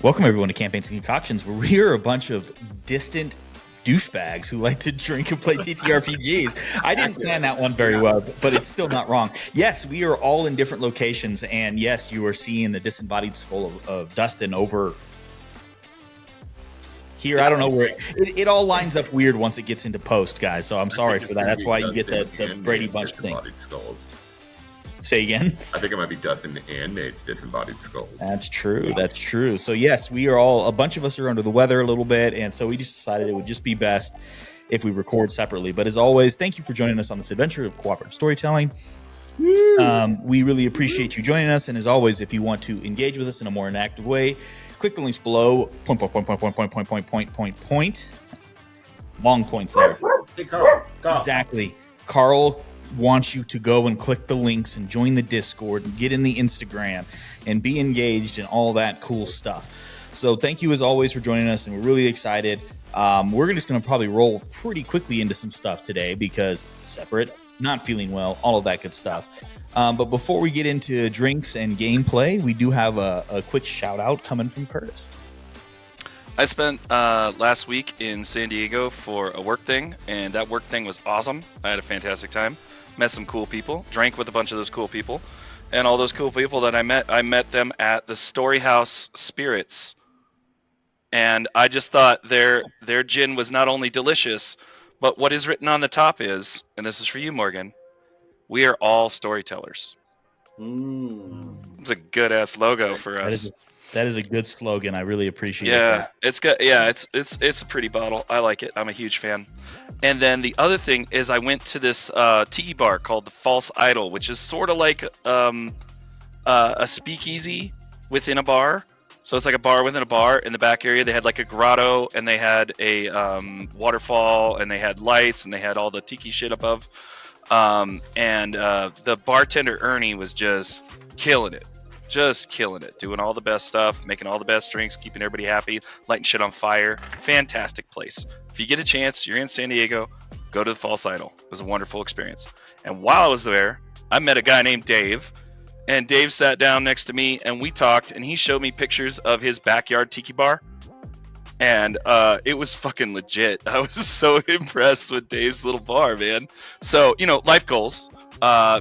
Welcome everyone to Campaigns and Concoctions, where we are a bunch of distant douchebags who like to drink and play TTRPGs. I didn't plan that one very well, but it's still not wrong. Yes, we are all in different locations, and yes, you are seeing the disembodied skull of Dustin over here. I don't know where it all lines up weird once it gets into post, guys. So I'm sorry for that. That's why you get the Brady Bunch thing. Skulls. Say again. I think it might be Dustin and Nate's disembodied skulls. That's true. That's true. So yes, we are all, a bunch of us are under the weather a little bit, and so we just decided it would just be best if we record separately. But as always, thank you for joining us on this adventure of cooperative storytelling. We really appreciate you joining us, and as always, if you want to engage with us in a more interactive way, click the links below. Point. Long points there. Hey, Carl. Exactly. Carl wants you to go and click the links and join the Discord and get in the Instagram and be engaged and all that cool stuff. So thank you as always for joining us, and we're really excited. We're just going to probably roll pretty quickly into some stuff today because separate, not feeling well, all of that good stuff. But before we get into drinks and gameplay, we do have a quick shout out coming from Curtis. I spent last week in San Diego for a work thing, and that work thing was awesome. I had a fantastic time. Met some cool people, drank with a bunch of those cool people, and all those cool people that I met them at the Storyhouse Spirits, and I just thought their gin was not only delicious, but what is written on the top is, and this is for you, Morgan, we are all storytellers. It's a good ass logo for us. That is a good slogan. I really appreciate it. Yeah, it's good. Yeah, it's a pretty bottle. I like it. I'm a huge fan. And then the other thing is I went to this tiki bar called the False Idol, which is sort of like a speakeasy within a bar. So it's like a bar within a bar. In the back area, they had like a grotto, and they had a waterfall, and they had lights, and they had all the tiki shit above. And the bartender, Ernie, was just killing it. Doing all the best stuff, making all the best drinks, keeping everybody happy, lighting shit on fire. Fantastic place. If you get a chance, you're in San Diego, go to the False Idol. It was a wonderful experience. And while I was there, I met a guy named Dave, and Dave sat down next to me, and we talked, and he showed me pictures of his backyard tiki bar, and it was fucking legit. I was so impressed with Dave's little bar, man. So, life goals.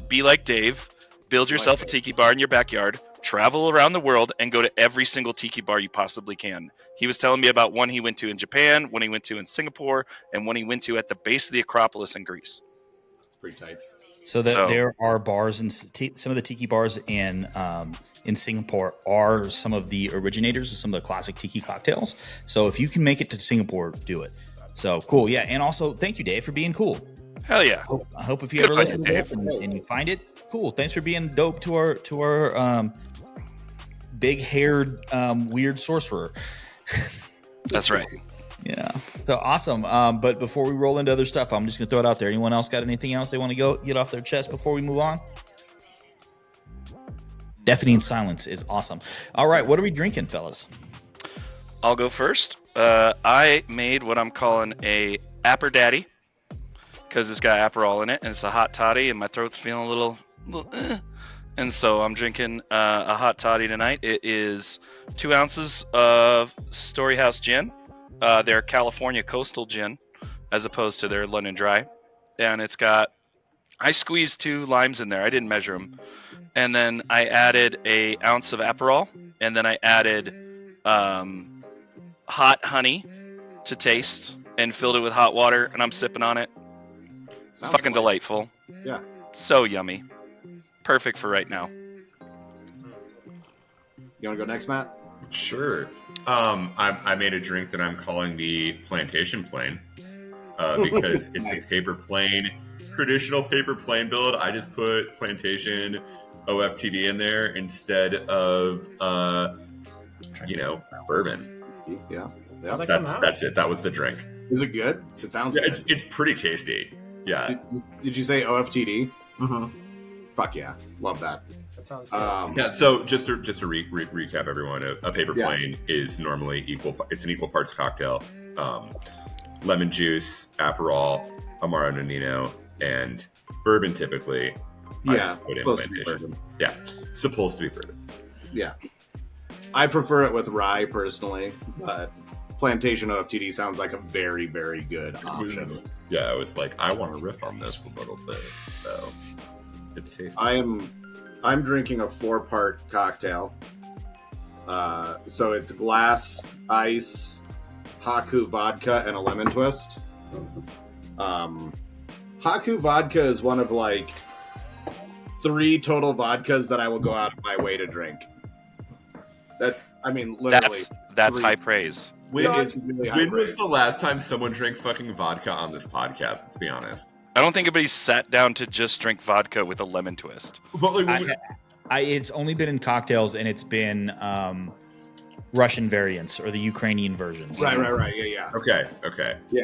Be like Dave. Build yourself a tiki bar in your backyard. Travel around the world and go to every single tiki bar you possibly can. He was telling me about one he went to in Japan, one he went to in Singapore, and one he went to at the base of the Acropolis in Greece. Pretty tight. So there are bars, and some of the tiki bars in Singapore are some of the originators of some of the classic tiki cocktails. So if you can make it to Singapore, do it. So cool, yeah. And also, thank you, Dave, for being cool. Hell yeah. I hope if you ever listen to Dave and you find it, cool. Thanks for being dope to our big-haired weird sorcerer. That's right. Yeah. So awesome. But before we roll into other stuff, I'm just going to throw it out there. Anyone else got anything else they want to get off their chest before we move on? Deafening silence is awesome. All right. What are we drinking, fellas? I'll go first. I made what I'm calling a Apper Daddy because it's got Aperol in it, and it's a hot toddy, and my throat's feeling a little and so I'm drinking a hot toddy tonight. It is 2 ounces of Storyhouse gin, their California coastal gin, as opposed to their London Dry, and I squeezed 2 limes in there. I didn't measure them, and then I added a ounce of Aperol, and then I added hot honey to taste, and filled it with hot water, and I'm sipping on it. It's fucking delightful. Yeah. So yummy. Perfect for right now. You want to go next, Matt? Sure. I made a drink that I'm calling the Plantation Plane because it's nice. A paper plane, traditional paper plane build. I just put Plantation OFTD in there instead of bourbon. Yeah. That's it. That was the drink. Is it good? It sounds good. It's pretty tasty. Yeah. Did you say OFTD? Mm-hmm. Fuck yeah. Love that. That sounds good. Yeah, so just to recap everyone, a paper plane is normally it's an equal parts cocktail. Lemon juice, Aperol, Amaro Nonino, and bourbon typically. Yeah, supposed to be bourbon. Yeah, supposed to be bourbon. Yeah. I prefer it with rye personally, but plantation OFTD sounds like a very, very good option. Yeah, I was like, I want to riff on this a little bit. So it's tasty. I'm drinking a 4-part cocktail. So it's glass, ice, Haku vodka, and a lemon twist. Haku vodka is one of like 3 total vodkas that I will go out of my way to drink. Literally. That's high praise. When was the last time someone drank fucking vodka on this podcast? Let's be honest. I don't think anybody sat down to just drink vodka with a lemon twist. But like, it's only been in cocktails, and it's been Russian variants or the Ukrainian versions. Right. Yeah. Okay. Yeah.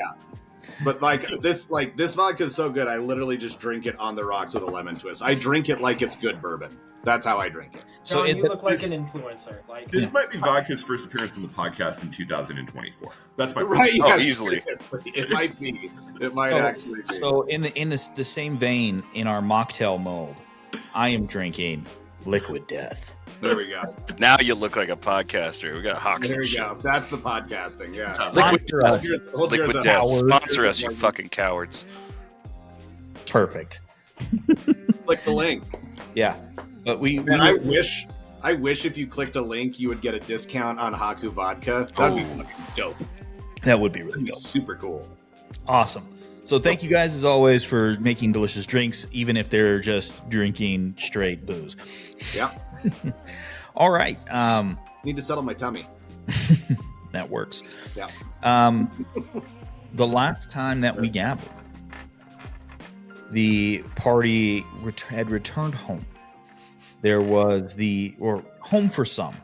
But this vodka is so good, I literally just drink it on the rocks with a lemon twist. I drink it like it's good bourbon. That's how I drink it. So you look like an influencer. Like this might be vodka's first appearance in the podcast in 2024. That's my right. Oh, Yes, easily. It might be. It might actually be. So in the same vein, in our mocktail mold, I am drinking Liquid Death. There we go. Now you look like a podcaster. We got Hawks. There and we shit. go. That's the podcasting. Yeah. Liquid Death. Hold yours Liquid up. Death. Cowards. Sponsor us, you fucking cowards. Perfect. Click the link. Yeah, but we And I wish if you clicked a link, you would get a discount on Haku vodka. That'd be fucking dope. that would be really That'd be dope. super cool. Awesome. So thank you guys as always for making delicious drinks, even if they're just drinking straight booze. Yep. All right. Need to settle my tummy. That works. Yeah. The last time that we gathered, the party had returned home. There was home for some.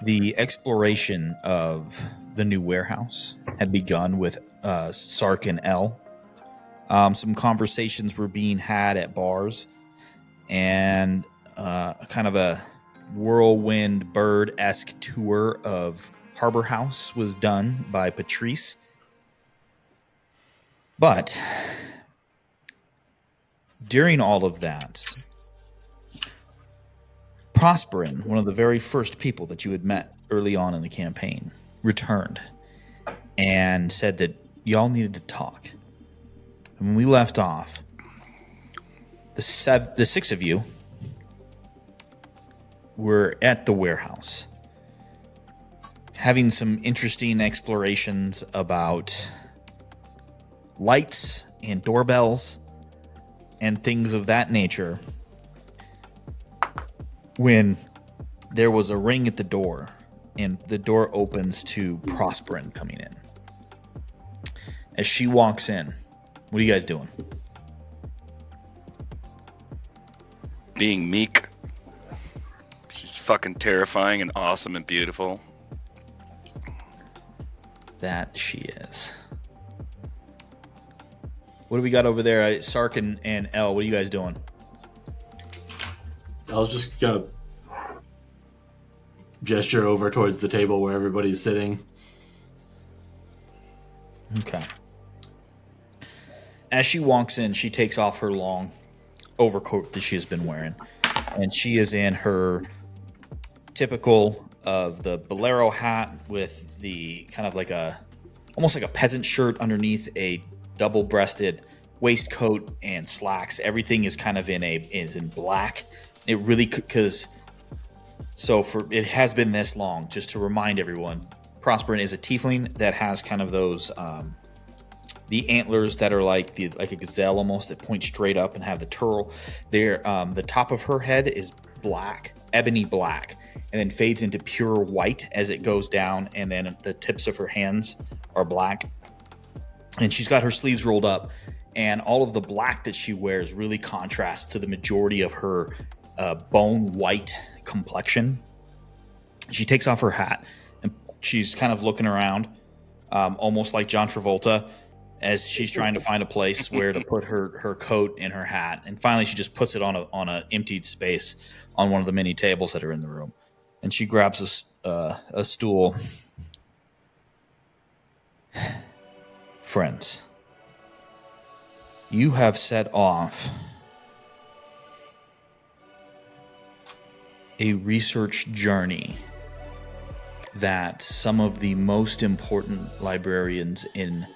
The exploration of the new warehouse had begun with Sark and L. Some conversations were being had at bars, and kind of a whirlwind bird-esque tour of Harbor House was done by Patrice. But during all of that, Prosperin, one of the very first people that you had met early on in the campaign, returned and said that y'all needed to talk. And when we left off, the 6 of you were at the warehouse, having some interesting explorations about lights and doorbells and things of that nature, when there was a ring at the door, and the door opens to Prosperin coming in. As she walks in, what are you guys doing? Being meek. She's fucking terrifying and awesome and beautiful. That she is. What do we got over there? Sark and L, what are you guys doing? I was just gonna gesture over towards the table where everybody's sitting. Okay. As she walks in, she takes off her long overcoat that she has been wearing, and she is in her typical of the bolero hat with the kind of like almost like a peasant shirt underneath a double-breasted waistcoat and slacks. Everything is kind of in black. It really it has been this long. Just to remind everyone, Prosperin is a tiefling that has kind of those the antlers that are like a gazelle almost, that point straight up and have the turtle. The top of her head is black, ebony black, and then fades into pure white as it goes down, and then the tips of her hands are black. And she's got her sleeves rolled up, and all of the black that she wears really contrasts to the majority of her bone white complexion. She takes off her hat, and she's kind of looking around, almost like John Travolta, as she's trying to find a place where to put her coat and her hat. And finally, she just puts it on a emptied space on one of the many tables that are in the room. And she grabs a stool. Friends, you have set off a research journey that some of the most important librarians in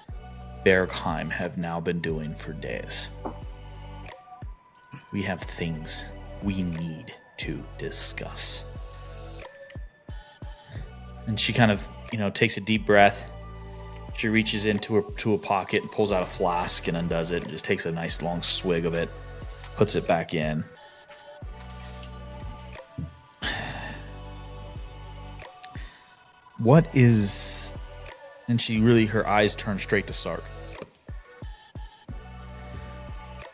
Bergheim have now been doing for days. We have things we need to discuss. And she kind of, takes a deep breath. She reaches into a pocket and pulls out a flask and undoes it and just takes a nice long swig of it, puts it back in. What is... And her eyes turn straight to Sark.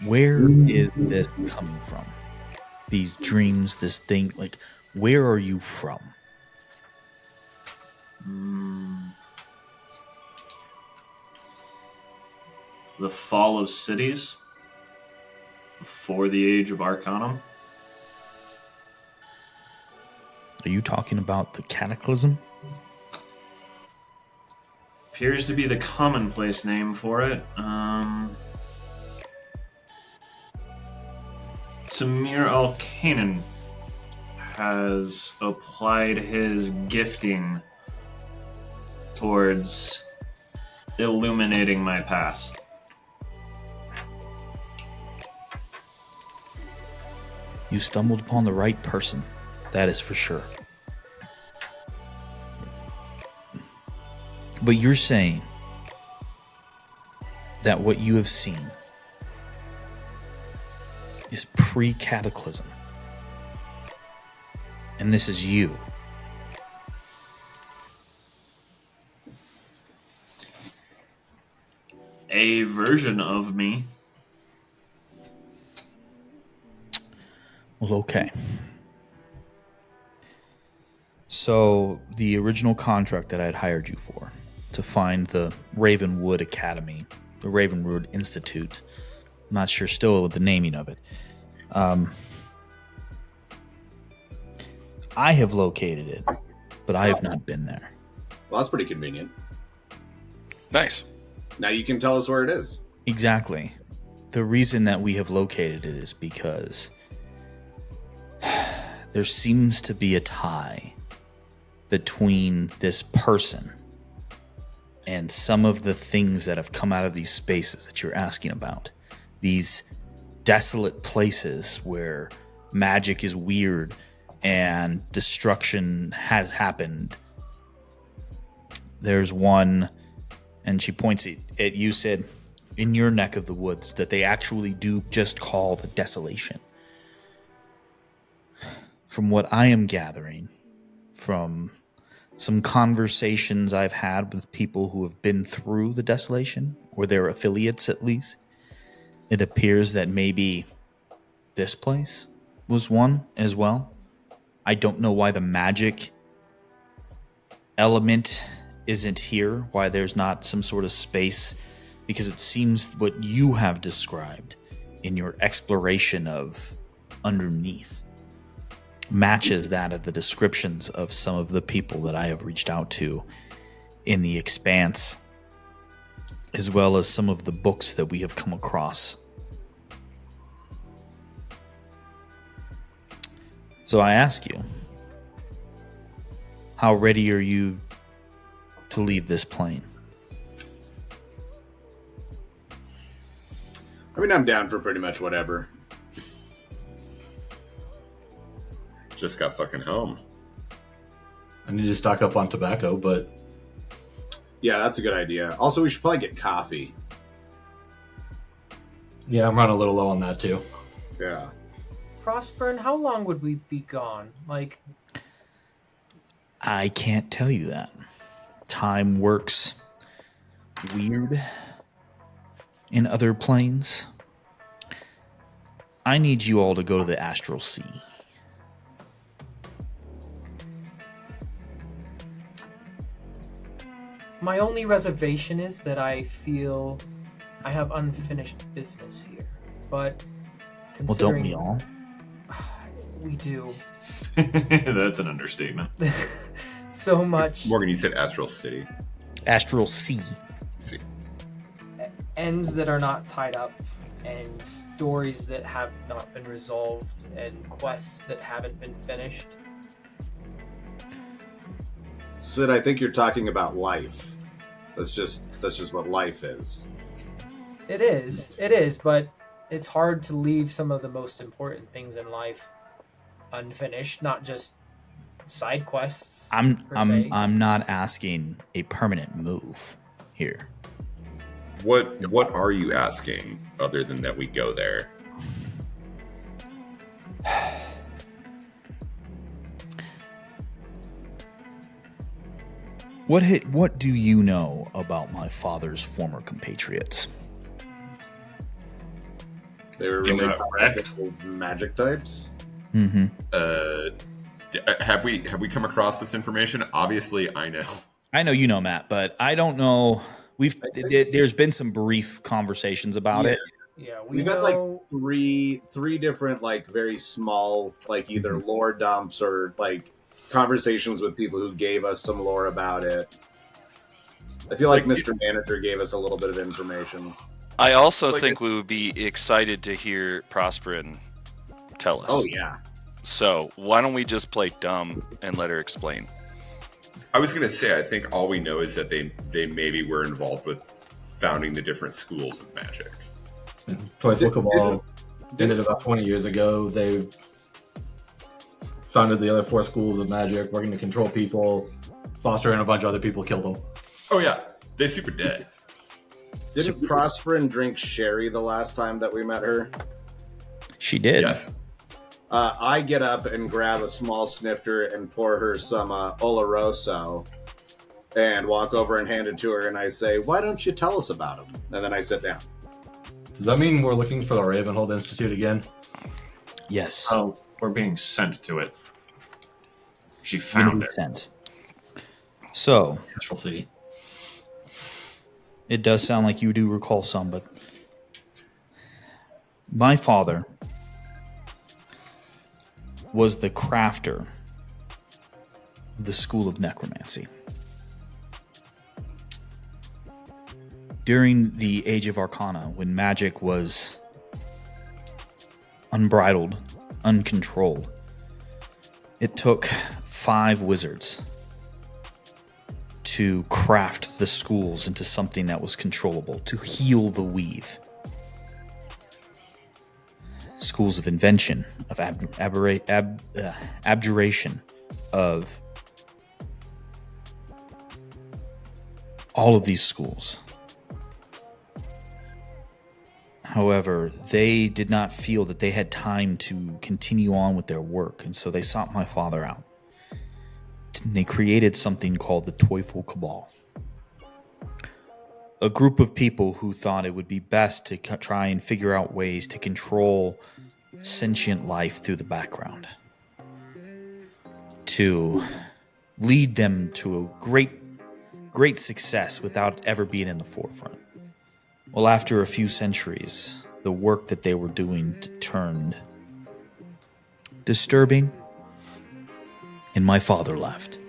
Where is this coming from? These dreams, this thing, where are you from? The fall of cities before the age of Arcanum. Are you talking about the Cataclysm? Appears to be the commonplace name for it. Samir Al-Kanan has applied his gifting towards illuminating my past. You stumbled upon the right person. That is for sure. But you're saying that what you have seen is pre-cataclysm. And this is you. A version of me. Well, okay. So, the original contract that I had hired you for, to find the Ravenwood Academy, the Ravenwood Institute, I'm not sure still with the naming of it. I have located it, but I have not been there. Well, that's pretty convenient. Nice. Now you can tell us where it is. Exactly. The reason that we have located it is because there seems to be a tie between this person and some of the things that have come out of these spaces that you're asking about. These desolate places where magic is weird and destruction has happened. There's one, and she points at you, said, in your neck of the woods, that they actually do just call the Desolation. From what I am gathering, from some conversations I've had with people who have been through the Desolation, or their affiliates at least, it appears that maybe this place was one as well. I don't know why the magic element isn't here, why there's not some sort of space, because it seems what you have described in your exploration of underneath matches that of the descriptions of some of the people that I have reached out to in the Expanse, as well as some of the books that we have come across. So I ask you, how ready are you to leave this plane? I mean, I'm down for pretty much whatever. Just got fucking home. I need to stock up on tobacco, but Yeah, that's a good idea. Also, we should probably get coffee. yeah, I'm running a little low on that too. Yeah. Prosperin, how long would we be gone? I can't tell you that. Time works weird in other planes. I need you all to go to the Astral Sea. My only reservation is that I feel I have unfinished business here. But Well, don't considering we all? we do That's an understatement. so much Morgan, you said Astral City. Astral Sea. See. ends that are not tied up, and stories that have not been resolved, and quests that haven't been finished. Sid, I think you're talking about life. That's just what life is. It is, but it's hard to leave some of the most important things in life unfinished, not just side quests. I'm not asking a permanent move here. What are you asking other than that we go there? What do you know about my father's former compatriots? They were You're really not correct. powerful magic types. Mm-hmm. Have we come across this information? Obviously, I know. I know you know, Matt, but I don't know. There's been some brief conversations about it. Yeah, We've had like three different like very small like either lore dumps or like conversations with people who gave us some lore about it. I feel like Mr. Manager gave us a little bit of information. I also think we would be excited to hear Prosperin tell us. Oh yeah. So why don't we just play dumb and let her explain? I was going to say, I think all we know is that they maybe were involved with founding the different schools of magic. Toyful Cabal did it about 20 years ago. They founded the other 4 schools of magic, working to control people. Foster and a bunch of other people killed them. Oh yeah, they super dead. Didn't Prosperin drink sherry the last time that we met her? She did. Yes. I get up and grab a small snifter and pour her some Oloroso and walk over and hand it to her and I say, why don't you tell us about him? And then I sit down. Does that mean we're looking for the Ravenhold Institute again? Yes. Oh, we're being sent to it. She found it. Sent. So We'll see. it does sound like you do recall some, but my father was the crafter of the School of Necromancy. During the Age of Arcana, when magic was unbridled, uncontrolled, it took 5 wizards to craft the schools into something that was controllable, to heal the weave. Schools of invention, of abjuration, of all of these schools. However, they did not feel that they had time to continue on with their work, and so they sought my father out. And they created something called the Toyful Cabal. A group of people who thought it would be best to try and figure out ways to control sentient life through the background. To lead them to a great success without ever being in the forefront. Well, after a few centuries, the work that they were doing turned disturbing, and my father left.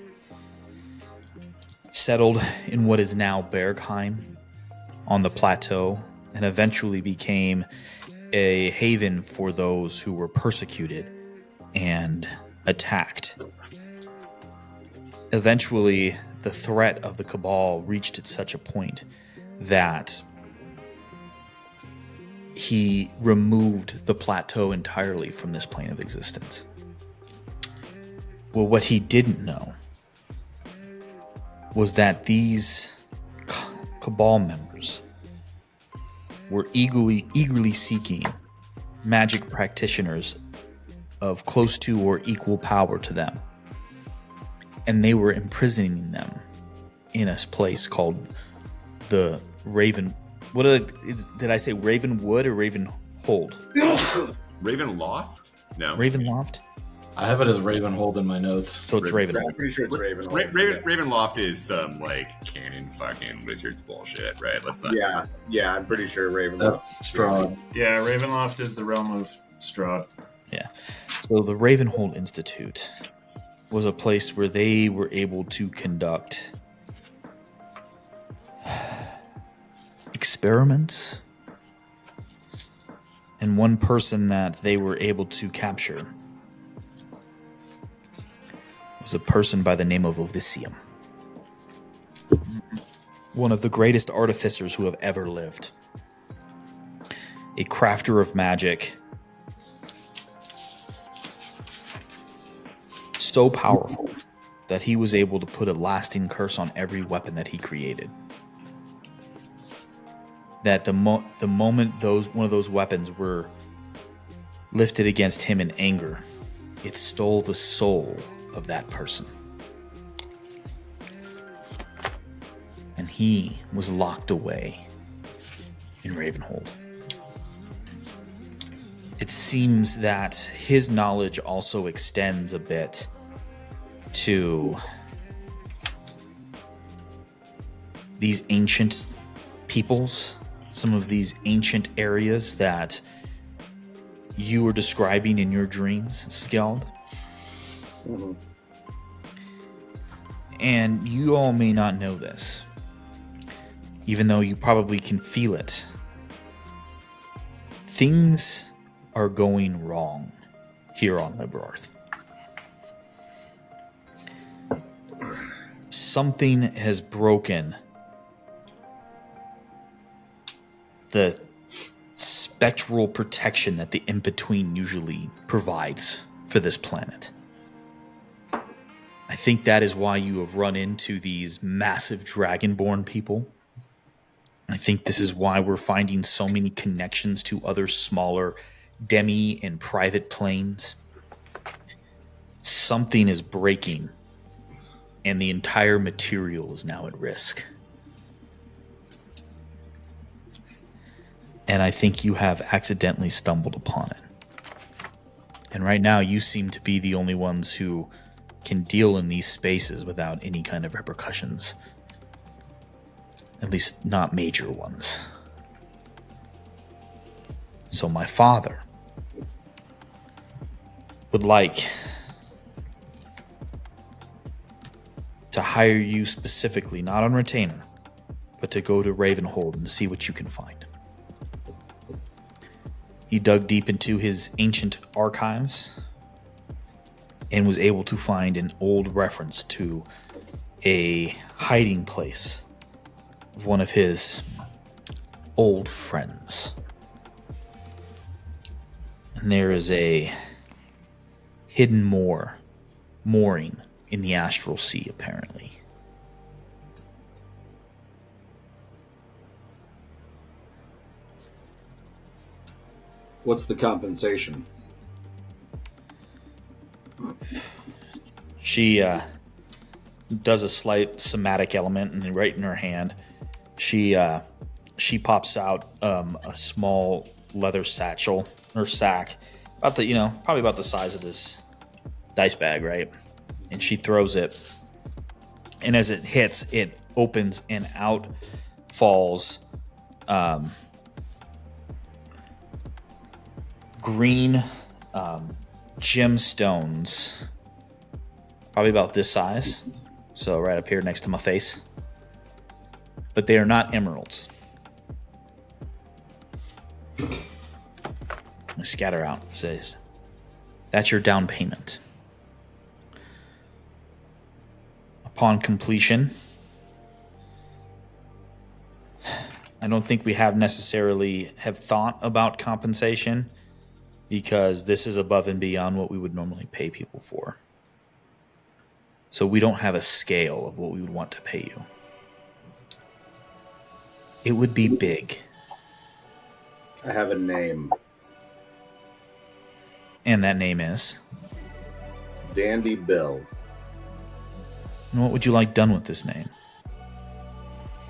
Settled in what is now Bergheim on the plateau, and eventually became a haven for those who were persecuted and attacked. Eventually, the threat of the Cabal reached such a point that he removed the plateau entirely from this plane of existence. Well, what he didn't know was that these Cabal members were eagerly seeking magic practitioners of close to or equal power to them. And they were imprisoning them in a place called the Raven. Did I say Ravenwood or Ravenhold? Ravenloft? No. Ravenloft? I have it as Ravenhold in my notes. So it's Ravenhold. I'm pretty sure it's Ravenhold. Ravenloft is some like canon fucking wizards bullshit, right? Let's not. Yeah, I'm pretty sure Ravenloft. That's Strahd. Yeah, Ravenloft is the realm of Strahd. Yeah. So the Ravenhold Institute was a place where they were able to conduct experiments. And one person that they were able to capture was a person by the name of Ovisium. one of the greatest artificers who have ever lived. A crafter of magic. So powerful that he was able to put a lasting curse on every weapon that he created. That the moment one of those weapons were lifted against him in anger, it stole the soul of that person. And he was locked away in Ravenhold. It seems that his knowledge also extends a bit to these ancient peoples, some of these ancient areas that you were describing in your dreams, Skeld. Mm-hmm. And you all may not know this, even though you probably can feel it. Things are going wrong here on Liberarth. Something has broken the spectral protection that the In-Between usually provides for this planet. I think that is why you have run into these massive dragonborn people. I think this is why we're finding so many connections to other smaller demi and private planes. Something is breaking, and the entire material is now at risk. And I think you have accidentally stumbled upon it. And right now you seem to be the only ones who can deal in these spaces without any kind of repercussions. At least not major ones. So my father would like to hire you specifically, not on retainer, but to go to Ravenhold and see what you can find. He dug deep into his ancient archives and was able to find an old reference to a hiding place of one of his old friends. And there is a hidden mooring in the astral sea, apparently. What's the compensation? She does a slight somatic element, and right in her hand, she pops out a small leather satchel or sack, about the probably about the size of this dice bag, right? And she throws it, and as it hits, it opens, and out falls green gemstones, probably about this size, so right up here next to my face. But they are not emeralds. I scatter out. It says, "That's your down payment. Upon completion," I don't think we have thought about compensation, because this is above and beyond what we would normally pay people for. So we don't have a scale of what we would want to pay you. It would be big. I have a name. And that name is? Dandy Bill. And what would you like done with this name?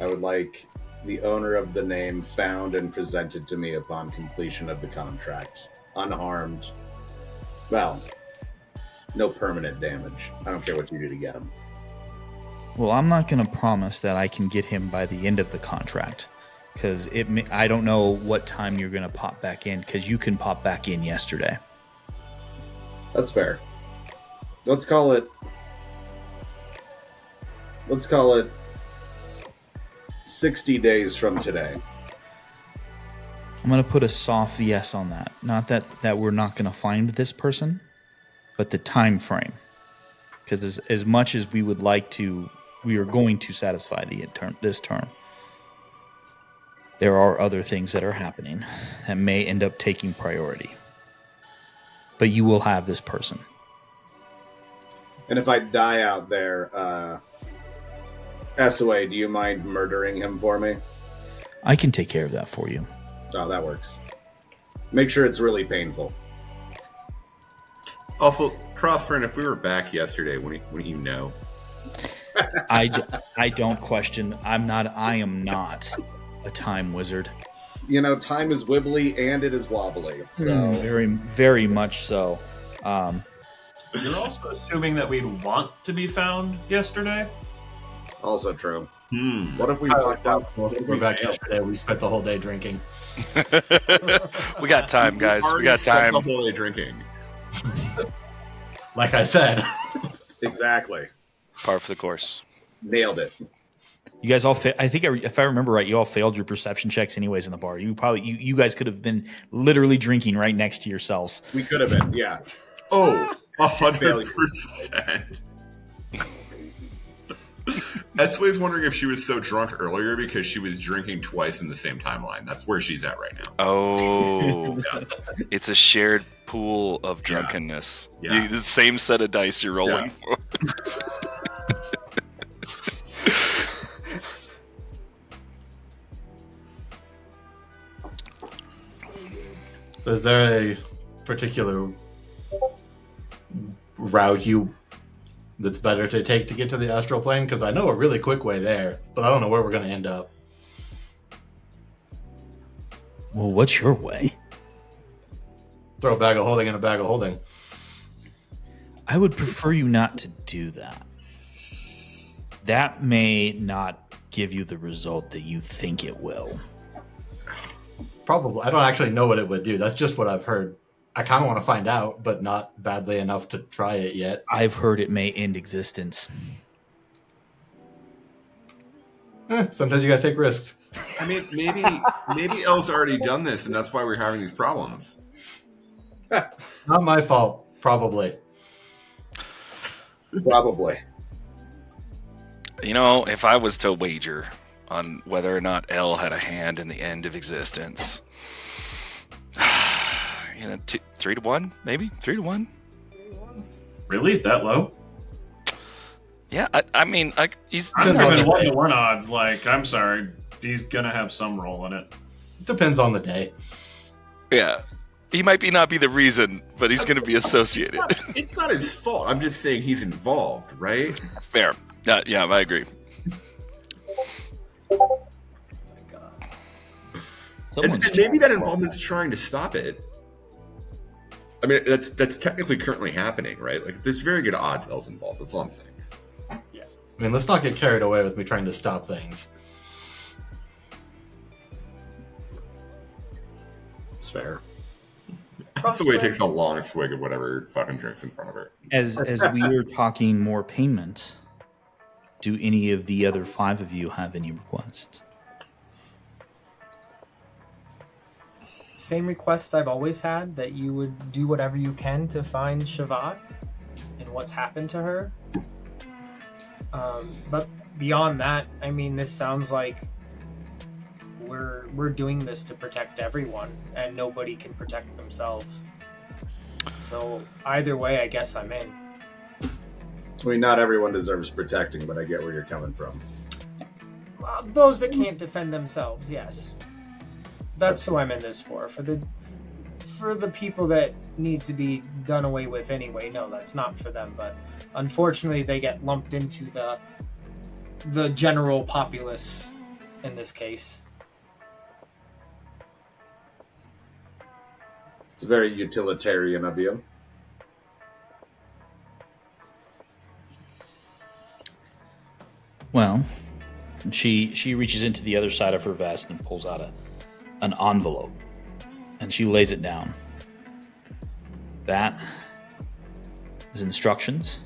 I would like the owner of the name found and presented to me upon completion of the contract. Unharmed. Well, no permanent damage. I don't care what you do to get him. Well, I'm not going to promise that I can get him by the end of the contract, because I don't know what time you're going to pop back in, because you can pop back in yesterday. That's fair. Let's call it 60 days from today. I'm going to put a soft yes on that. Not that we're not going to find this person, but the time frame. Because as much as we would like to we are going to satisfy this term. There are other things that are happening that may end up taking priority. But you will have this person. And if I die out there, SOA, do you mind murdering him for me? I can take care of that for you. Oh, that works. Make sure it's really painful. Also, Prosperin, if we were back yesterday, wouldn't you know? I don't question. I am not a time wizard. You know, time is wibbly and it is wobbly. So Very, very much so. You're also assuming that we'd want to be found yesterday? Also true. What if we fucked up? We're back yesterday. We spent the whole day drinking. We got time, guys. We Already got spent time. the whole day drinking. Like I said. Exactly. Par for the course. Nailed it. You guys all, I think, if I remember right, you all failed your perception checks anyways in the bar. You guys could have been literally drinking right next to yourselves. We could have been, yeah. Oh, 100%. Esway's wondering if she was so drunk earlier because she was drinking twice in the same timeline. That's where she's at right now. Oh, it's a shared pool of drunkenness. Yeah. The same set of dice you're rolling for. So is there a particular route that's better to take to get to the astral plane? Because I know a really quick way there, but I don't know where we're going to end up. Well, what's your way? Throw a bag of holding in a bag of holding. I would prefer you not to do that. That may not give you the result that you think it will. Probably. I don't actually know what it would do. That's just what I've heard. I kind of want to find out, but not badly enough to try it yet. I've heard it may end existence. Sometimes you got to take risks. I mean, maybe Elle's already done this, and that's why we're having these problems. Not my fault. Probably. Probably. You know, if I was to wager on whether or not Elle had a hand in the end of existence, 3-1, maybe 3-1. Really? That low? Yeah, I mean, he's I'm not giving trying- 1-1 odds. Like, I'm sorry, he's gonna have some role in it. Depends on the day. Yeah, he might not be the reason, but he's going to be associated. It's not his fault. I'm just saying he's involved, right? Fair. Yeah, I agree. And maybe that involvement's trying to stop it. I mean, that's technically currently happening, right? Like, there's very good odds Elle's involved. That's all I'm saying. I mean, let's not get carried away with me trying to stop things. It's fair. That's the way it takes a long swig of whatever fucking drinks in front of her. As we are talking more payments, do any of the other 5 of you have any requests? Same request I've always had, that you would do whatever you can to find Shavat and what's happened to her. But beyond that, I mean, this sounds like we're doing this to protect everyone, and nobody can protect themselves. So either way, I guess I'm in. I mean, not everyone deserves protecting, but I get where you're coming from. Those that can't defend themselves, yes. That's who I'm in this for. For the people that need to be done away with anyway, no, that's not for them. But unfortunately, they get lumped into the general populace in this case. It's very utilitarian of you. Well, she reaches into the other side of her vest and pulls out an envelope, and she lays it down. That is instructions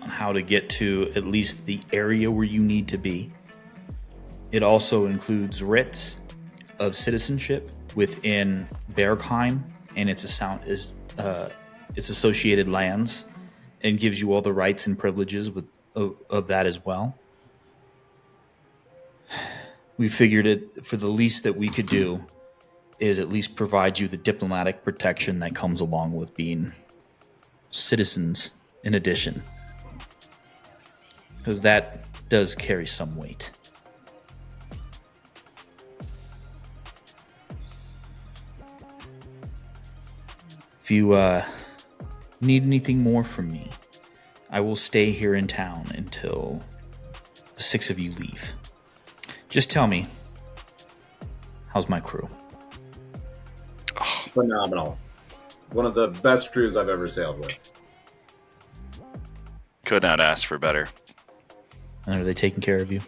on how to get to at least the area where you need to be. It also includes writs of citizenship within Bergheim and its associated lands, and gives you all the rights and privileges of that as well. we figured it for the least that we could do is at least provide you the diplomatic protection that comes along with being citizens in addition. Because that does carry some weight. If you need anything more from me, I will stay here in town until the 6 of you leave. Just tell me, how's my crew? Phenomenal. One of the best crews I've ever sailed with. Could not ask for better. And are they taking care of you?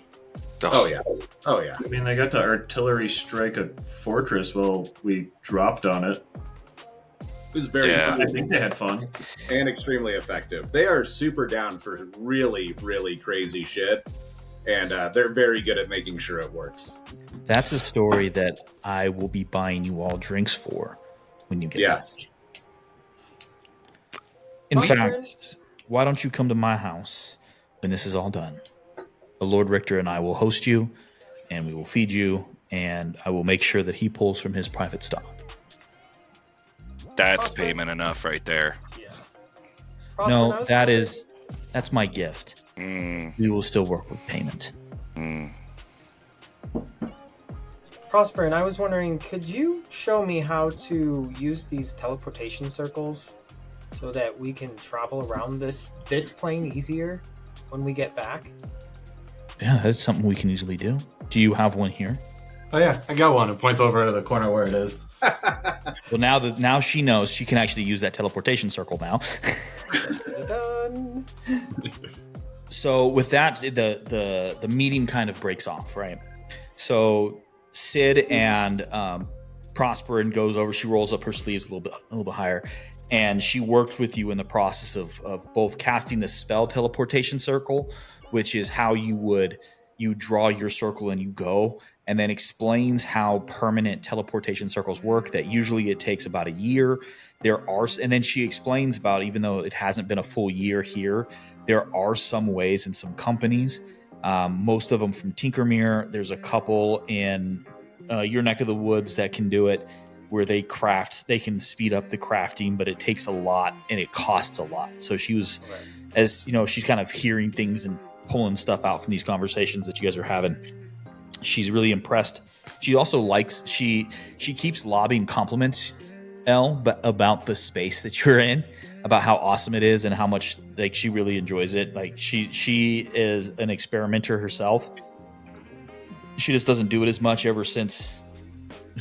Oh yeah. Oh yeah. I mean, they got to artillery strike a fortress while we dropped on it. It was very fun. I think they had fun. And extremely effective. They are super down for really, really crazy shit. And they're very good at making sure it works. That's a story that I will be buying you all drinks for when you get back. In fact, why don't you come to my house when this is all done? The Lord Richter and I will host you, and we will feed you, and I will make sure that he pulls from his private stock. That's payment enough right there. Yeah. No, that's my gift. We will still work with payment. Prosperin, I was wondering, could you show me how to use these teleportation circles so that we can travel around this plane easier when we get back? Yeah, that's something we can easily do. Do you have one here? Oh yeah, I got one. It points over to the corner where it is. Well, now she knows she can actually use that teleportation circle now. Done. So with that, the meeting kind of breaks off, right? So Sid and Prosperin goes over. She rolls up her sleeves a little bit higher, and she works with you in the process of both casting the spell teleportation circle, which is how you draw your circle and you go, and then explains how permanent teleportation circles work, that usually it takes about a year. And then she explains about, even though it hasn't been a full year here, there are some ways in some companies, most of them from Tinkermere. There's a couple in your neck of the woods that can do it, where they can speed up the crafting, but it takes a lot and it costs a lot. So she was, as you know, she's kind of hearing things and pulling stuff out from these conversations that you guys are having. She's really impressed. She also she keeps lobbing compliments, but about the space that you're in, about how awesome it is and how much like she really enjoys it. Like she is an experimenter herself. She just doesn't do it as much ever since,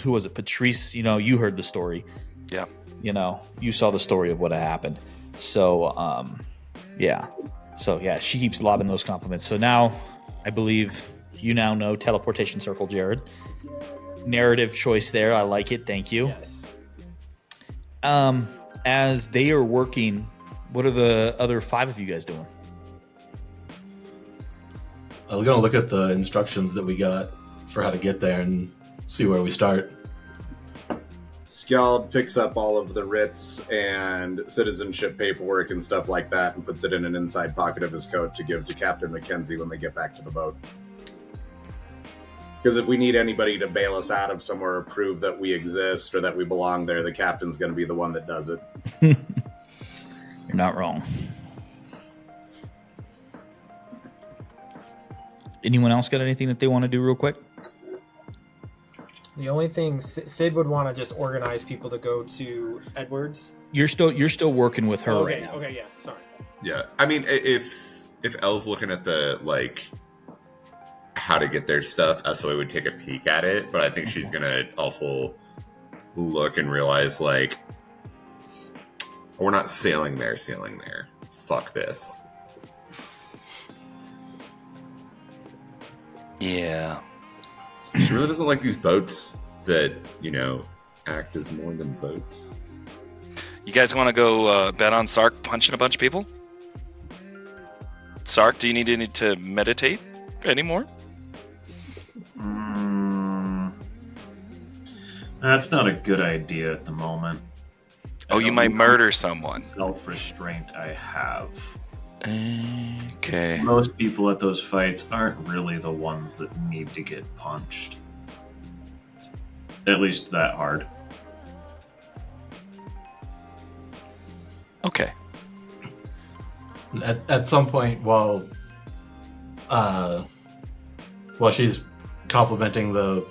who was it? Patrice, you heard the story. Yeah. You saw the story of what had happened. So, yeah. So, yeah, she keeps lobbing those compliments. So now I believe you now know teleportation circle, Jared. Narrative choice there. I like it. Thank you. Yes. As they are working, what are the other 5 of you guys doing? I was gonna look at the instructions that we got for how to get there and see where we start. Skjald picks up all of the writs and citizenship paperwork and stuff like that and puts it in an inside pocket of his coat to give to Captain Mackenzie when they get back to the boat. Because if we need anybody to bail us out of somewhere or prove that we exist or that we belong there, the captain's going to be the one that does it. You're not wrong. Anyone else got anything that they want to do real quick? The only thing Sid would want to just organize people to go to Edwards. You're still working with her right now. Okay, yeah, sorry. Yeah, I mean, if Elle's looking at the how to get their stuff, SOA would take a peek at it, but I think she's gonna also look and realize we're not sailing there. Fuck this. Yeah. She really doesn't like these boats that, act as more than boats. You guys want to go bet on Sark punching a bunch of people? Sark, do you need to meditate anymore? That's not a good idea at the moment. Oh, you might murder someone. Self-restraint I have. Okay. Most people at those fights aren't really the ones that need to get punched. At least that hard. Okay. At some point, while she's complimenting the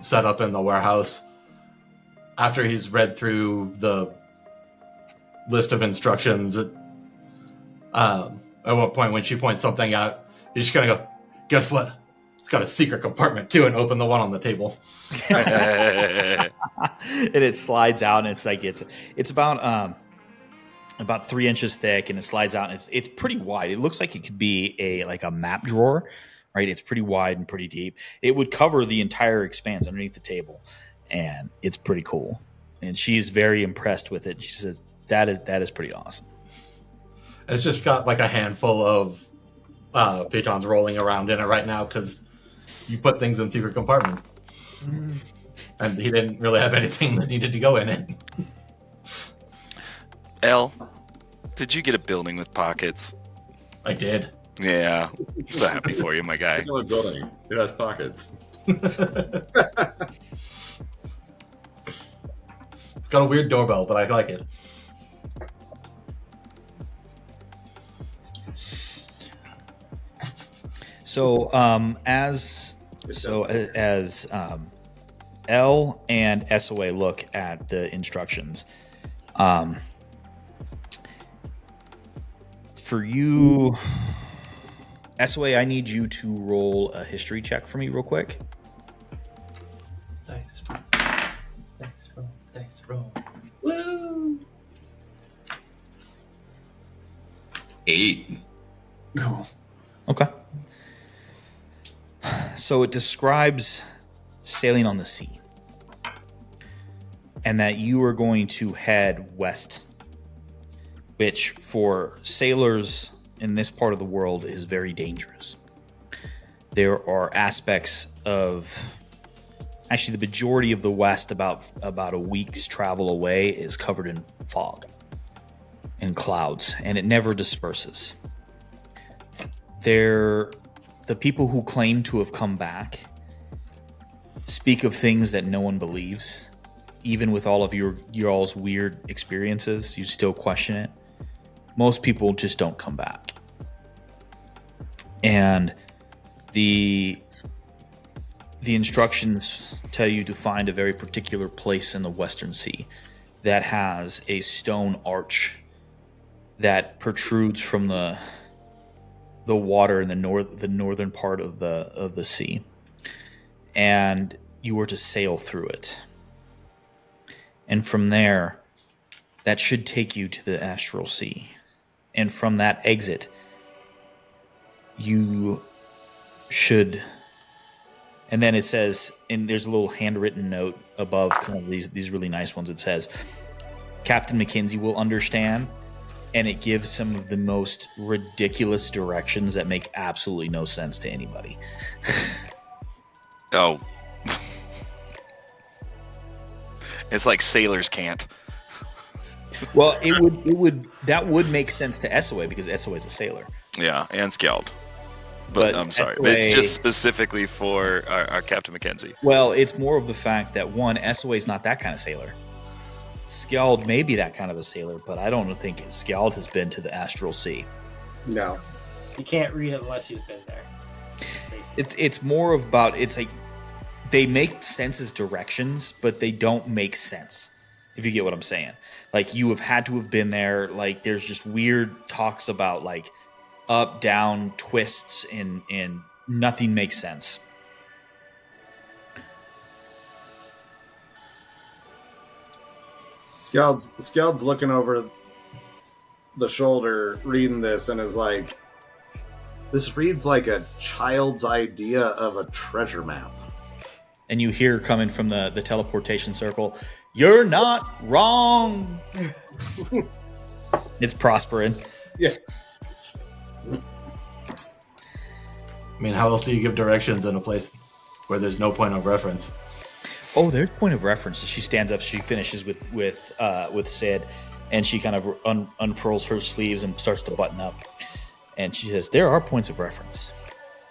setup in the warehouse, after he's read through the list of instructions, at one point when she points something out, he's just gonna go, "Guess what? It's got a secret compartment too," and open the one on the table. And it slides out, and it's like it's about 3 inches thick, and it slides out, and it's pretty wide. It looks like it could be a map drawer, right? It's pretty wide and pretty deep. It would cover the entire expanse underneath the table, and it's pretty cool. And she's very impressed with it. She says that is pretty awesome. It's just got like a handful of patrons rolling around in it right now because you put things in secret compartments, and he didn't really have anything that needed to go in it. Elle, did you get a building with pockets? I did. Yeah. I'm so happy for you, my guy. It's a building. It has pockets. It's got a weird doorbell, but I like it. So as L and SOA look at the instructions, for you, SOA, I need you to roll a history check for me real quick. Dice roll. Woo! 8. Cool. Okay. So it describes sailing on the sea, and that you are going to head west, which for sailors in this part of the world is very dangerous. There are aspects of, actually the majority of the west, about a week's travel away, is covered in fog and clouds, and it never disperses. The people who claim to have come back speak of things that no one believes. Even with all of your all's weird experiences, you still question it. Most people just don't come back. And the instructions tell you to find a very particular place in the Western Sea that has a stone arch that protrudes from the water in the northern part of the sea, and you were to sail through it. And from there, that should take you to the Astral Sea. And from that exit, you should. And then it says, and there's a little handwritten note above, kind of these really nice ones. It says, "Captain McKenzie will understand." And it gives some of the most ridiculous directions that make absolutely no sense to anybody. Oh. It's like sailors can't. Well, that would make sense to SOA because SOA is a sailor. Yeah, and Skeld. But I'm sorry. SOA, It's just specifically for our Captain McKenzie. Well, it's more of the fact that, one, SOA is not that kind of sailor. Skeld may be that kind of a sailor, but I don't think Skeld has been to the Astral Sea. No. You can't read it unless you've been there. It's more about, it's like they make sense as directions, but they don't make sense, if you get what I'm saying. Like, you have had to have been there. Like, there's just weird talks about like up, down, twists, and nothing makes sense. Skeld's looking over the shoulder, reading this, and is like, "This reads like a child's idea of a treasure map." And you hear coming from the teleportation circle, "You're not wrong." It's Prosperin. Yeah. I mean, how else do you give directions in a place where there's no point of reference? Oh, there's point of reference. She stands up. She finishes with Sid. And she kind of unfurls her sleeves and starts to button up. And she says, there are points of reference.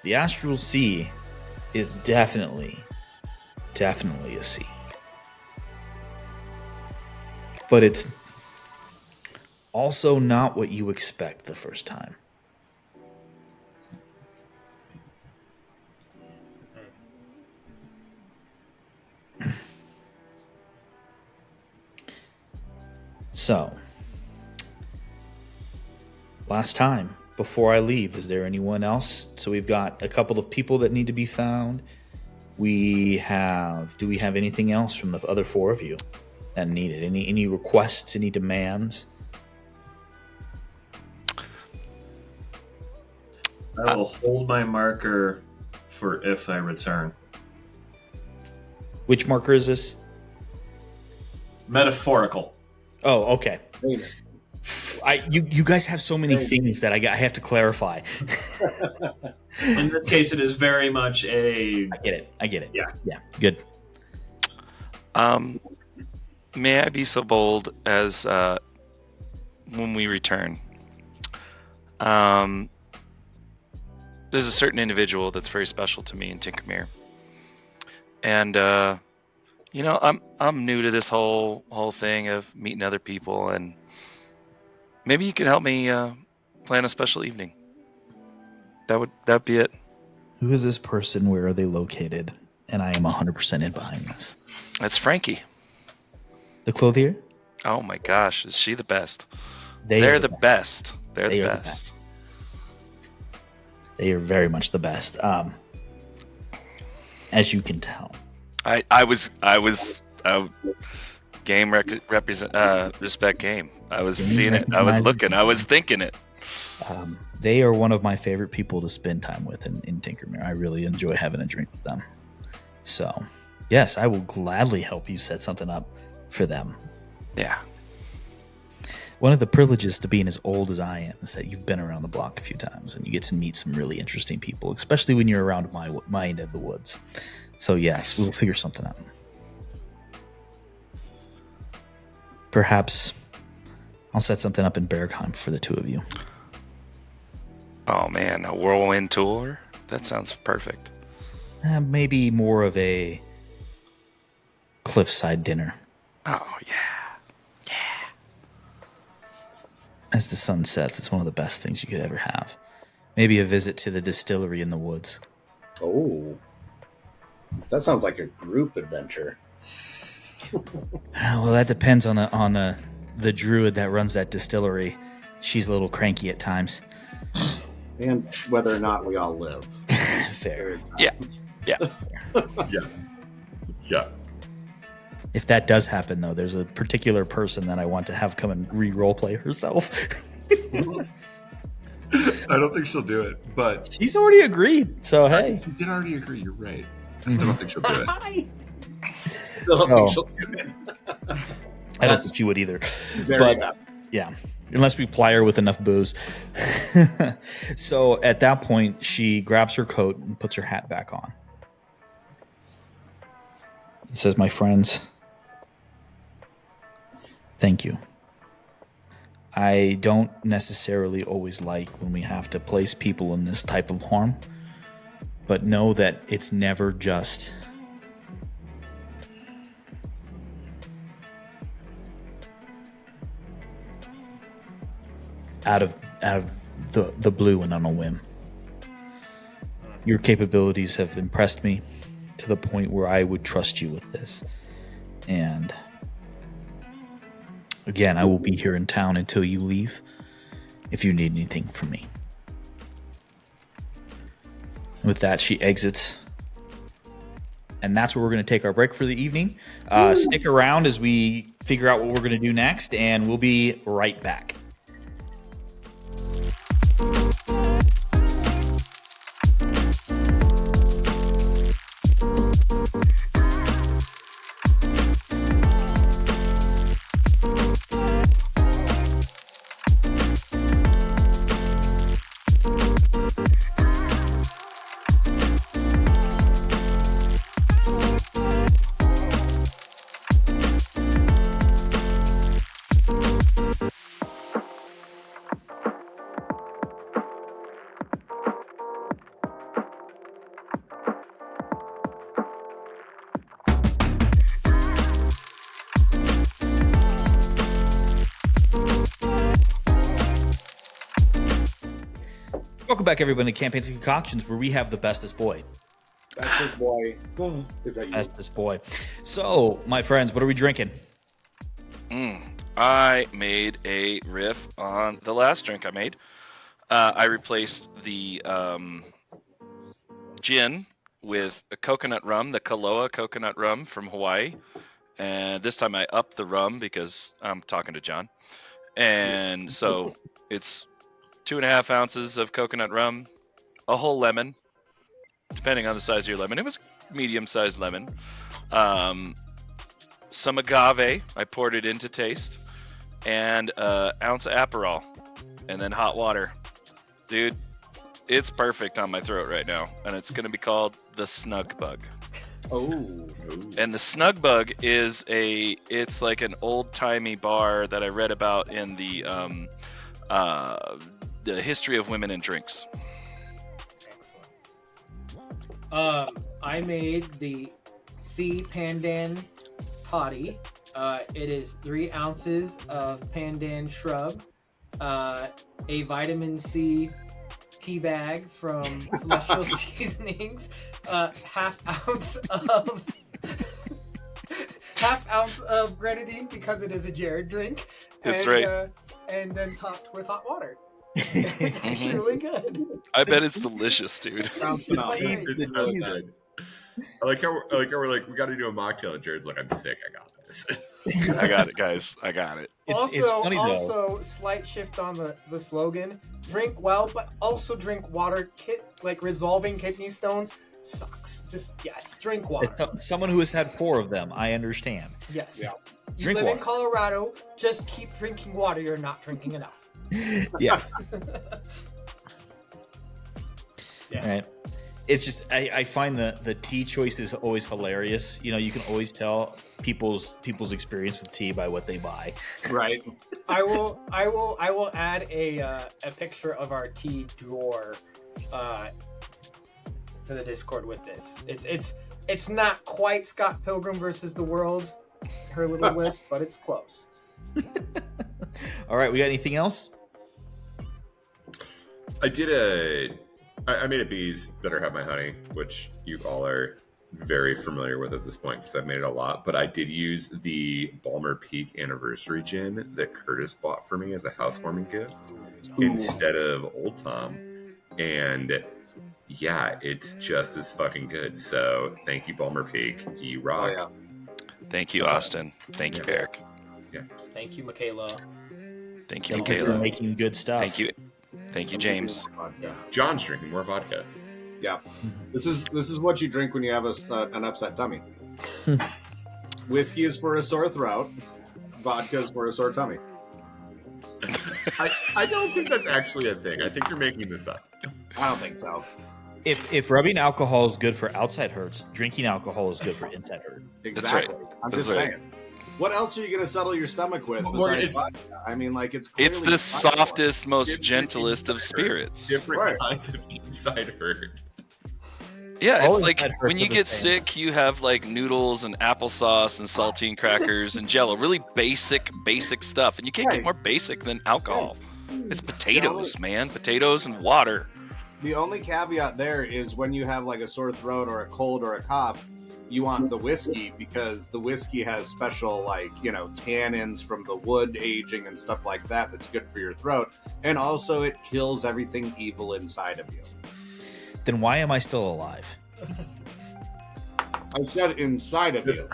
The Astral Sea is definitely a sea. But it's also not what you expect the first time. So, last time, before I leave, is there anyone else? So we've got a couple of people that need to be found. Do we have anything else from the other four of you that needed? Any requests, any demands? I will hold my marker for if I return. Which marker is this? Metaphorical. Oh, okay. You guys have so many things that I have to clarify. In this case, it is very much a. I get it. Yeah. Good. May I be so bold as when we return? There's a certain individual that's very special to me in Tinkermere, and I'm new to this whole thing of meeting other people, and maybe you could help me plan a special evening. That'd be it. Who is this person? Where are they located? And I am 100% in behind this. That's Frankie. The clothier? Oh my gosh, is she the best? They They're are the best. They're the best. They are very much the best. As you can tell. I was game respect game. I was seeing it. I was looking. I was thinking it. They are one of my favorite people to spend time with in Tinkermere. I really enjoy having a drink with them. So, yes, I will gladly help you set something up for them. Yeah. One of the privileges to being as old as I am is that you've been around the block a few times and you get to meet some really interesting people, especially when you're around my end of the woods. So, yes, we'll figure something out. Perhaps I'll set something up in Bergheim for the two of you. Oh, man, a whirlwind tour? That sounds perfect. Maybe more of a cliffside dinner. Oh, yeah. As the sun sets, it's one of the best things you could ever have. Maybe a visit to the distillery in the woods. Oh. That sounds like a group adventure. Well, that depends on the druid that runs that distillery. She's a little cranky at times. And whether or not we all live. Fair. Yeah. Yeah. If that does happen, though, there's a particular person that I want to have come and re-role play herself. I don't think she'll do it, but She's already agreed, so hey. she did already agree. You're right. I still don't think she'll do it. I don't think she would either. Very bad. Yeah, unless we ply her with enough booze. So at that point, she grabs her coat and puts her hat back on. It says, "My friends, thank you. I don't necessarily always like when we have to place people in this type of harm, but know that it's never just out of the blue and on a whim. Your capabilities have impressed me to the point where I would trust you with this. And again, I will be here in town until you leave if you need anything from me." With that, she exits. And that's where we're going to take our break for the evening. Stick around as we figure out what we're going to do next, and we'll be right back. Welcome back, everybody, to Campaigns and Concoctions, where we have the bestest boy. Bestest boy. Is that you? Bestest boy. So, my friends, what are we drinking? I made a riff on the last drink I made. I replaced the gin with a coconut rum, the Kaloa coconut rum from Hawaii. And this time I upped the rum because I'm talking to John. And so it's 2.5 ounces of coconut rum, a whole lemon, depending on the size of your lemon. It was medium-sized lemon. Some agave, I poured it in to taste, and an ounce of Aperol, and then hot water. Dude, it's perfect on my throat right now, and it's going to be called the Snug Bug. Oh. And the Snug Bug is it's like an old-timey bar that I read about in the history of women and drinks. Excellent. I made the Sea Pandan Toddy. It is 3 ounces of pandan shrub, a vitamin C tea bag from Celestial Seasonings, half ounce of grenadine because it is a Jared drink. That's and, right. And then topped with hot water. It's actually really good. I bet it's delicious, dude. Sounds phenomenal. It sounds good. I like how we're like, we got to do a mocktail, and Jared's like, I'm sick. I got this. I got it, guys. I got it. It's funny, though. Also, slight shift on the slogan: drink well, but also drink water. Like resolving kidney stones sucks. Just yes, drink water. As someone who has had 4 of them, I understand. Yes. Yeah. You Drink live in water. Colorado. Just keep drinking water. You're not drinking enough. Yeah. Yeah. Right. It's just I find the tea choice is always hilarious. You know, you can always tell people's experience with tea by what they buy. Right. I will add a picture of our tea drawer to the Discord with this. It's not quite Scott Pilgrim versus the World, her little list, but it's close. All right, we got anything else? I made a Bees Better Have My Honey, which you all are very familiar with at this point because I've made it a lot. But I did use the Balmer Peak Anniversary Gin that Curtis bought for me as a housewarming gift instead of Old Tom. And yeah, it's just as fucking good. So thank you, Balmer Peak. You rock. Oh, Thank you, Austin. Thank you, Eric. Thank you, Michaela. Thank you, Thank you for Michaela. making good stuff. Thank you. Thank you, James. John's drinking more vodka. Yeah. This is what you drink when you have an upset tummy. Whiskey is for a sore throat. Vodka is for a sore tummy. I don't think that's actually a thing. I think you're making this up. I don't think so. If rubbing alcohol is good for outside hurts, drinking alcohol is good for inside hurt. Exactly. right. I'm That's just right. saying. What else are you going to settle your stomach with Well, besides it's- vodka? I mean, like it's It's clearly the vodka. softest, most Different gentlest of inside hurt. spirits. Different Right. kind of inside hurt. Yeah, All it's like inside hurts when you are the get same. sick, you have like noodles and applesauce and saltine crackers and jello. Really basic stuff. And you can't Right. get more basic than alcohol. It's potatoes, man. Potatoes and water. The only caveat there is when you have like a sore throat or a cold or a cough, you want the whiskey because the whiskey has special tannins from the wood aging and stuff like that that's good for your throat. And also it kills everything evil inside of you. Then why am I still alive? I said inside of you.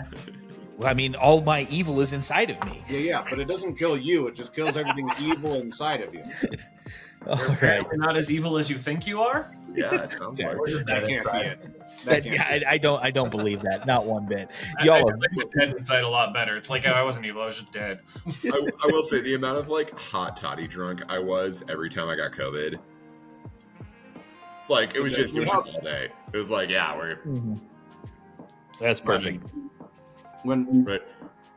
Well, I mean, all my evil is inside of me. Yeah, but it doesn't kill you. It just kills everything evil inside of you. All right. Apparently not as evil as you think you are. Yeah, it sounds like it. That can't be it. That can't Yeah, I don't believe that. Not one bit. I Y'all are like the dead inside a lot better. It's like I wasn't evil, I was just dead. I will say the amount of like hot toddy drunk I was every time I got COVID. Like it was just all day. It was like, yeah, we're That's perfect. When right.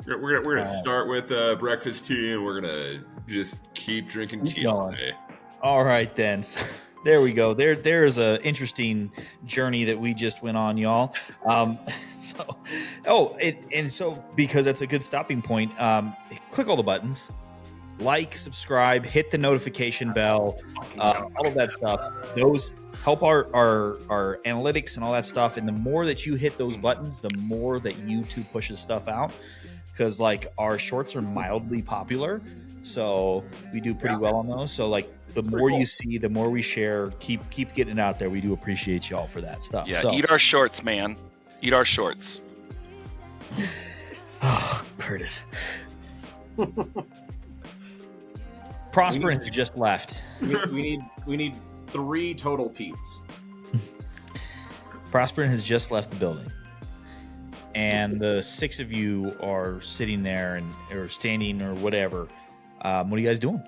We're gonna start with breakfast tea, and we're gonna just keep drinking tea all going. day. All right, then. So, there we go. There's a interesting journey that we just went on, y'all. So because that's a good stopping point. Click all the buttons. like, subscribe, hit the notification bell, all of that stuff. Those help our analytics and all that stuff. And the more that you hit those buttons, the more that YouTube pushes stuff out. Because like our shorts are mildly popular, so we do pretty well on those. So like the more you see, the more we share. Keep getting it out there. We do appreciate y'all for that stuff. Yeah, so, eat our shorts, man. Eat our shorts. Oh, Curtis. Prosperin has just left. We need 3 total Pete's. Prosperin has just left the building. And the 6 of you are sitting there and or standing or whatever. What are you guys doing?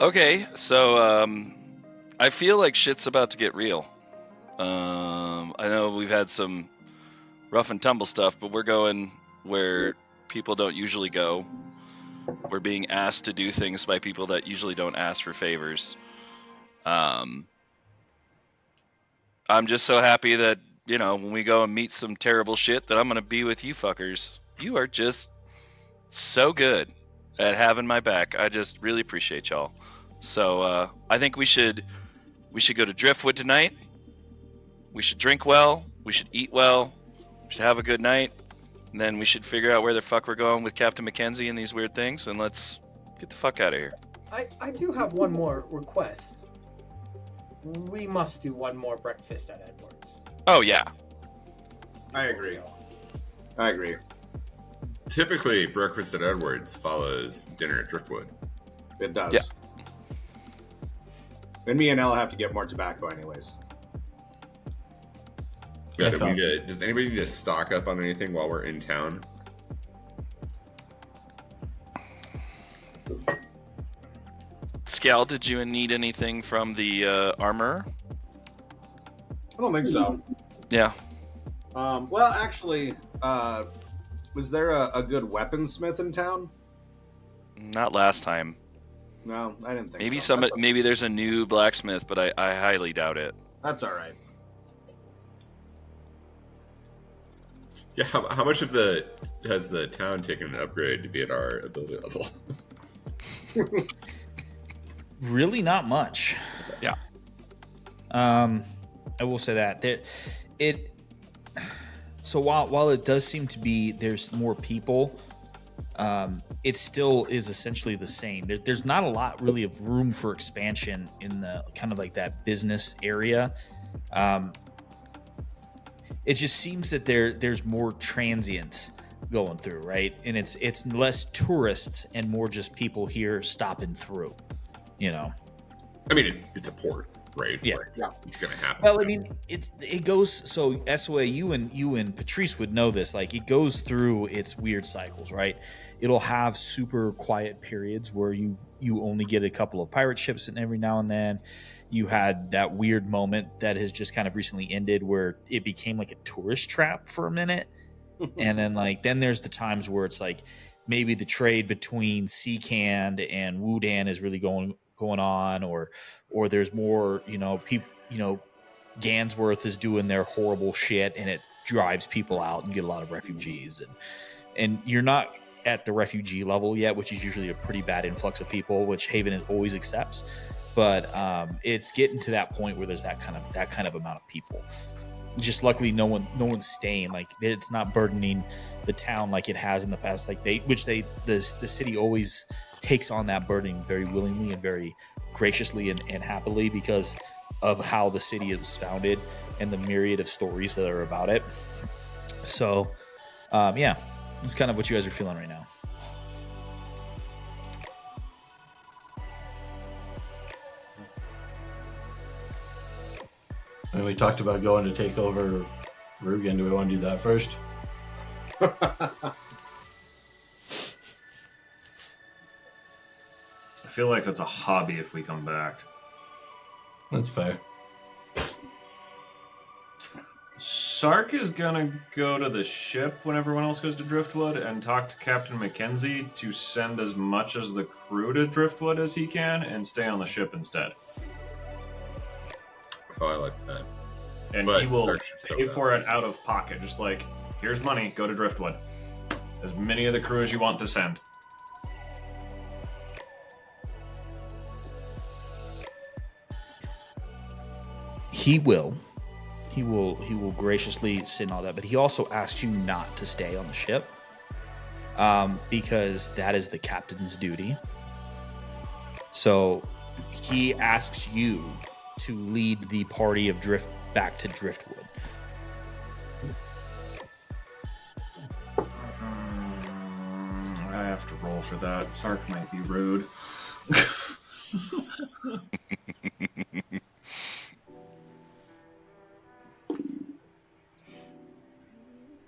Okay, so I feel like shit's about to get real. I know we've had some rough and tumble stuff, but we're going where people don't usually go. We're being asked to do things by people that usually don't ask for favors. I'm just so happy that, you know, when we go and meet some terrible shit, that I'm going to be with you fuckers. You are just so good at having my back. I just really appreciate y'all. So I think we should go to Driftwood tonight. We should drink well. We should eat well. We should have a good night. And then we should figure out where the fuck we're going with Captain Mackenzie and these weird things. And let's get the fuck out of here. I do have one more request. We must do one more breakfast at Edwards. Oh, yeah. I agree. Typically, breakfast at Edwards follows dinner at Driftwood. It does. Yeah. And me and Elle have to get more tobacco anyways. Yeah, does anybody need to stock up on anything while we're in town? Scal, did you need anything from the armor? I don't think so. Yeah. Well, actually, was there a good weaponsmith in town? Not last time. No, I didn't think Maybe so. maybe there's a new blacksmith, but I highly doubt it. That's all right. Yeah, how much has the town taken an upgrade to be at our ability level? Really not much. Yeah. I will say that so while it does seem to be there's more people, it still is essentially the same. There's not a lot really of room for expansion in the kind of like that business area. It just seems that there's more transients going through, right? And it's less tourists and more just people here stopping through, you know. I mean, it's a port, right? Yeah. Like, it's gonna happen. Well, I mean, it goes so SOA. You and Patrice would know this. Like, it goes through its weird cycles, right? It'll have super quiet periods where you only get a couple of pirate ships, and every now and then you had that weird moment that has just kind of recently ended where it became like a tourist trap for a minute, and then there's the times where it's like maybe the trade between Seacand and Wudan is really going on, or there's more, Gansworth is doing their horrible shit and it drives people out and get a lot of refugees, and you're not at the refugee level yet, which is usually a pretty bad influx of people, which Haven always accepts, but it's getting to that point where there's that kind of amount of people. Just luckily no one's staying. Like, it's not burdening the town like it has in the past. Like the city always takes on that burden very willingly and very graciously and happily because of how the city is founded and the myriad of stories that are about it. So yeah, it's kind of what you guys are feeling right now. And we talked about going to take over Rugen. Do we want to do that first? I feel like that's a hobby if we come back. That's fair. Sark is gonna go to the ship when everyone else goes to Driftwood and talk to Captain Mackenzie to send as much as the crew to Driftwood as he can and stay on the ship instead. Oh, I like that. And But he will Sark should still pay go. for it out of pocket. Just like, here's money, go to Driftwood. as many of the crew as you want to send. He will graciously send all that, but he also asks you not to stay on the ship, because that is the captain's duty. So he asks you to lead the party of back to Driftwood. I have to roll for that. Sark might be rude.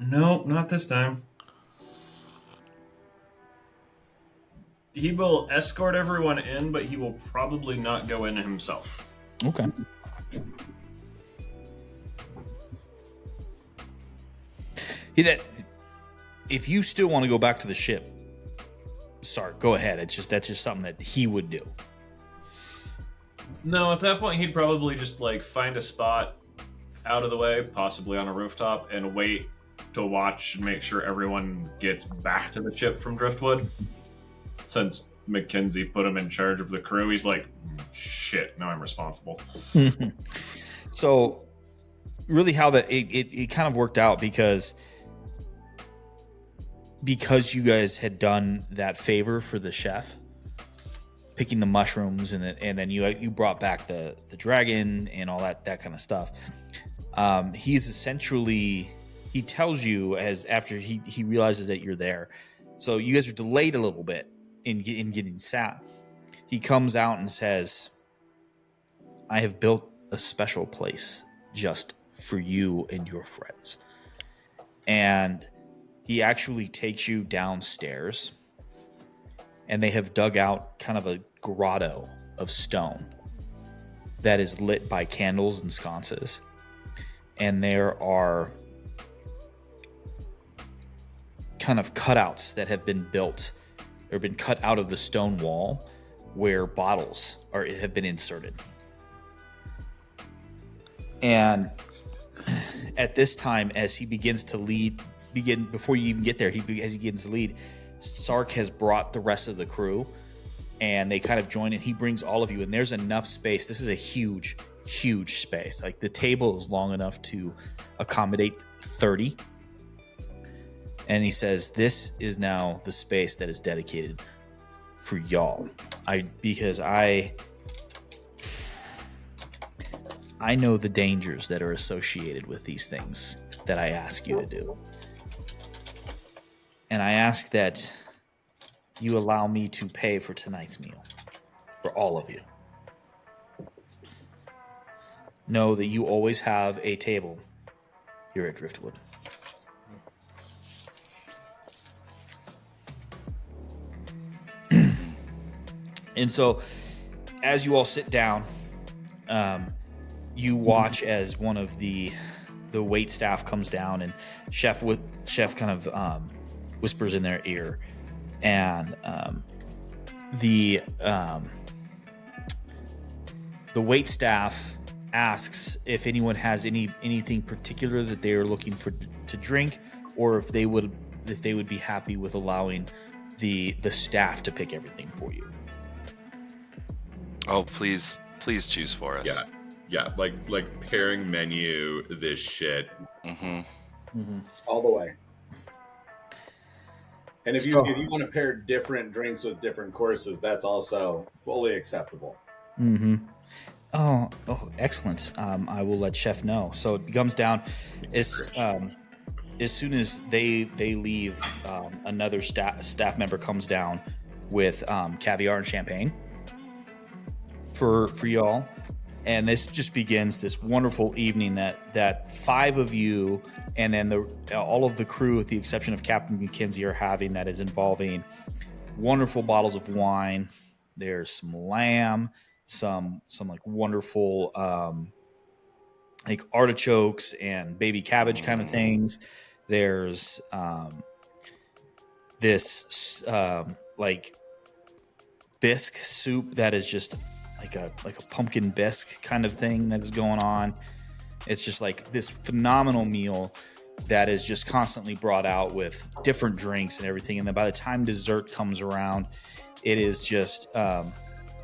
Nope, not this time. He will escort everyone in, but he will probably not go in himself. Okay. If you still want to go back to the ship, Sark, go ahead. That's just something that he would do. No, at that point he'd probably just like find a spot out of the way, possibly on a rooftop, and wait to watch and make sure everyone gets back to the ship from Driftwood. Since Mackenzie put him in charge of the crew, he's like, shit, now I'm responsible. So really how it kind of worked out because you guys had done that favor for the chef, picking the mushrooms, and then you brought back the dragon and all that kind of stuff. He's essentially, he tells you as after he realizes that you're there, so you guys are delayed a little bit in getting sat. He comes out and says, I have built a special place just for you and your friends. And he actually takes you downstairs, and they have dug out kind of a grotto of stone that is lit by candles and sconces. And there are kind of cutouts that have been built or been cut out of the stone wall where bottles have been inserted. And at this time, as he begins to before you even get there, as he begins to lead, Sark has brought the rest of the crew, and they kind of join, and he brings all of you, and there's enough space. This is a huge space. Like, the table is long enough to accommodate 30. And he says, this is now the space that is dedicated for y'all. Because I know the dangers that are associated with these things that I ask you to do. And I ask that you allow me to pay for tonight's meal for all of you. Know that you always have a table here at Driftwood. And so, as you all sit down, you watch as one of the wait staff comes down, and chef kind of whispers in their ear, and the wait staff asks if anyone has anything particular that they are looking for to drink, or if they would be happy with allowing the staff to pick everything for you. Oh, please choose for us. Yeah, like pairing menu this shit. All the way. And if you want to pair different drinks with different courses, that's also fully acceptable. Mm-hmm. Oh, excellent. I will let Chef know. So it comes down as soon as they leave, another staff member comes down with caviar and champagne for y'all. And this just begins this wonderful evening that 5 of you and then all of the crew, with the exception of Captain Mackenzie, are having, that is involving wonderful bottles of wine. There's some lamb, some like wonderful like artichokes and baby cabbage kind of things. There's this like bisque soup that is just like a pumpkin bisque kind of thing that is going on. It's just like this phenomenal meal. that is just constantly brought out with different drinks and everything. And then by the time dessert comes around, it is just a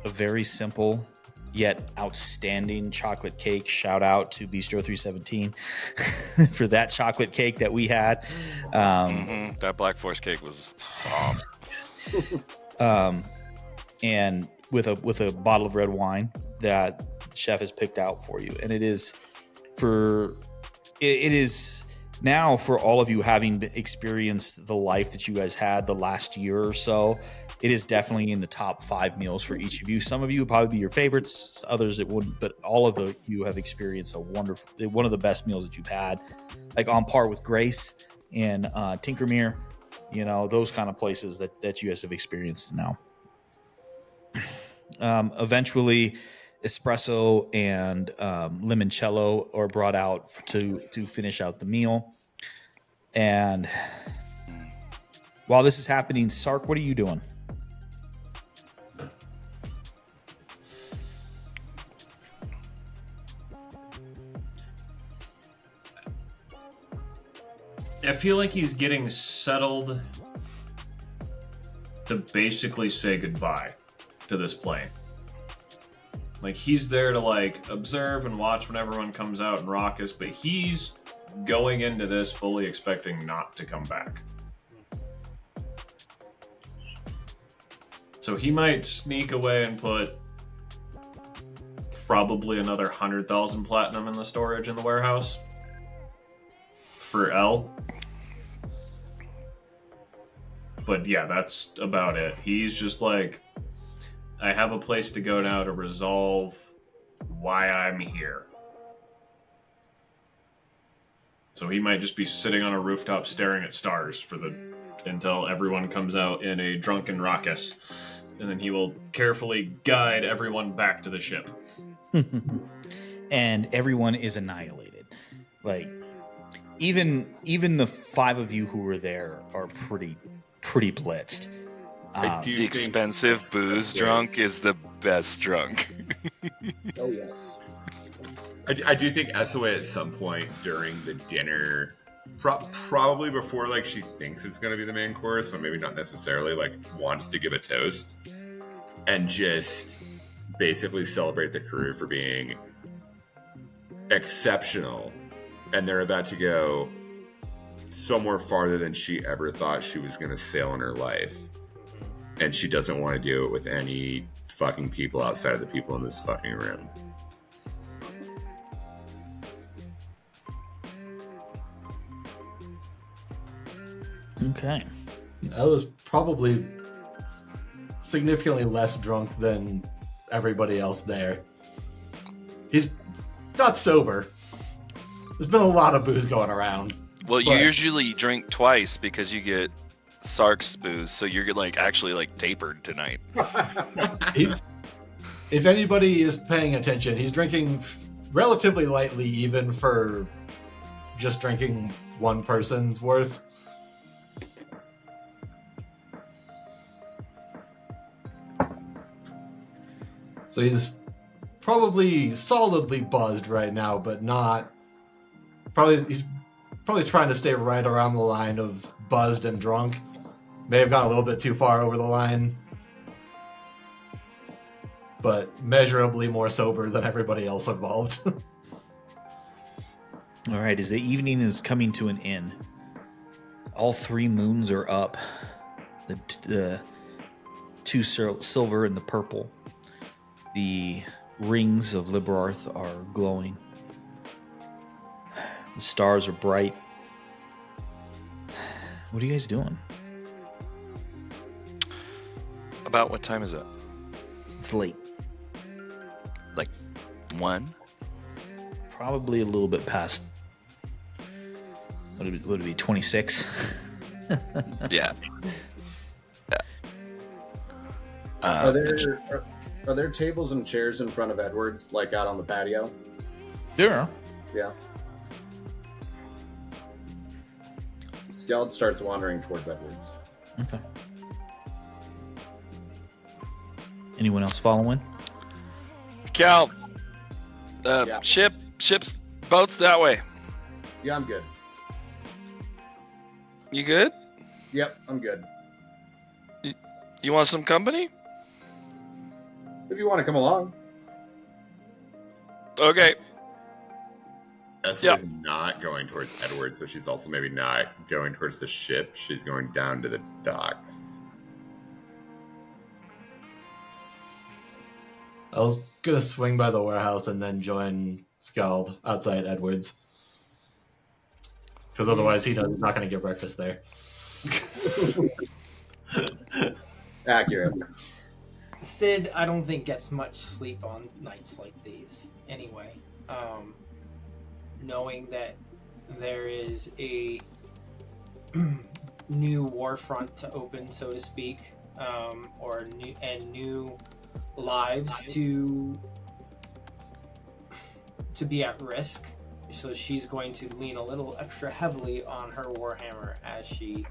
very simple yet outstanding chocolate cake. Shout out to Bistro 317 for that chocolate cake that we had. That Black Forest cake was bomb. And with a bottle of red wine that chef has picked out for you. And it is now for all of you having experienced the life that you guys had the last year or so, it is definitely in the top 5 meals for each of you. Some of you would probably be your favorites, others it wouldn't, but all of you have experienced one of the best meals that you've had, like on par with Grace and Tinkermere, those kind of places that you guys have experienced now. Eventually, espresso and limoncello are brought out to finish out the meal. And while this is happening, Sark, what are you doing? I feel like he's getting settled to basically say goodbye to this plane. Like, he's there to, observe and watch when everyone comes out and raucous, but he's going into this fully expecting not to come back. So he might sneak away and put probably another 100,000 platinum in the storage in the warehouse for L. But yeah, that's about it. He's just like, I have a place to go now to resolve why I'm here. So he might just be sitting on a rooftop staring at stars until everyone comes out in a drunken raucous. And then he will carefully guide everyone back to the ship. And everyone is annihilated. Like, even the 5 of you who were there are pretty blitzed. The expensive booze drunk is the best drunk. Oh, yes. I do think SOA at some point during the dinner, probably before she thinks it's going to be the main course, but maybe not necessarily, wants to give a toast and just basically celebrate the crew for being exceptional. And they're about to go somewhere farther than she ever thought she was going to sail in her life. And she doesn't want to do it with any fucking people outside of the people in this fucking room. Okay. I was probably significantly less drunk than everybody else there. He's not sober. There's been a lot of booze going around. Well, you usually drink twice because you get Sark's booze, so you're actually tapered tonight. If anybody is paying attention, he's drinking relatively lightly, even for just drinking one person's worth. So he's probably solidly buzzed right now, but not. He's probably trying to stay right around the line of buzzed and drunk. May have gone a little bit too far over the line, but measurably more sober than everybody else involved. All right, as the evening is coming to an end, all 3 moons are up. The 2 silver and the purple. The rings of Liberarth are glowing. The stars are bright. What are you guys doing? About what time is it? It's late. 1? Probably a little bit past. Would it be 26? Yeah. Are there tables and chairs in front of Edwards, out on the patio? There are. Yeah. Skeld starts wandering towards Edwards. Okay. Anyone else following? Cal, Yeah. ship's boats that way. Yeah, I'm good. You good? Yep, I'm good. You want some company? If you want to come along. Okay. Esma is not going towards Edwards, but she's also maybe not going towards the ship. She's going down to the docks. I was gonna swing by the warehouse and then join Scald outside Edwards. Because otherwise he knows he's not gonna get breakfast there. Accurate. Sid, I don't think gets much sleep on nights like these. Anyway, knowing that there is a new war front to open, so to speak, or new lives to be at risk. So she's going to lean a little extra heavily on her warhammer as she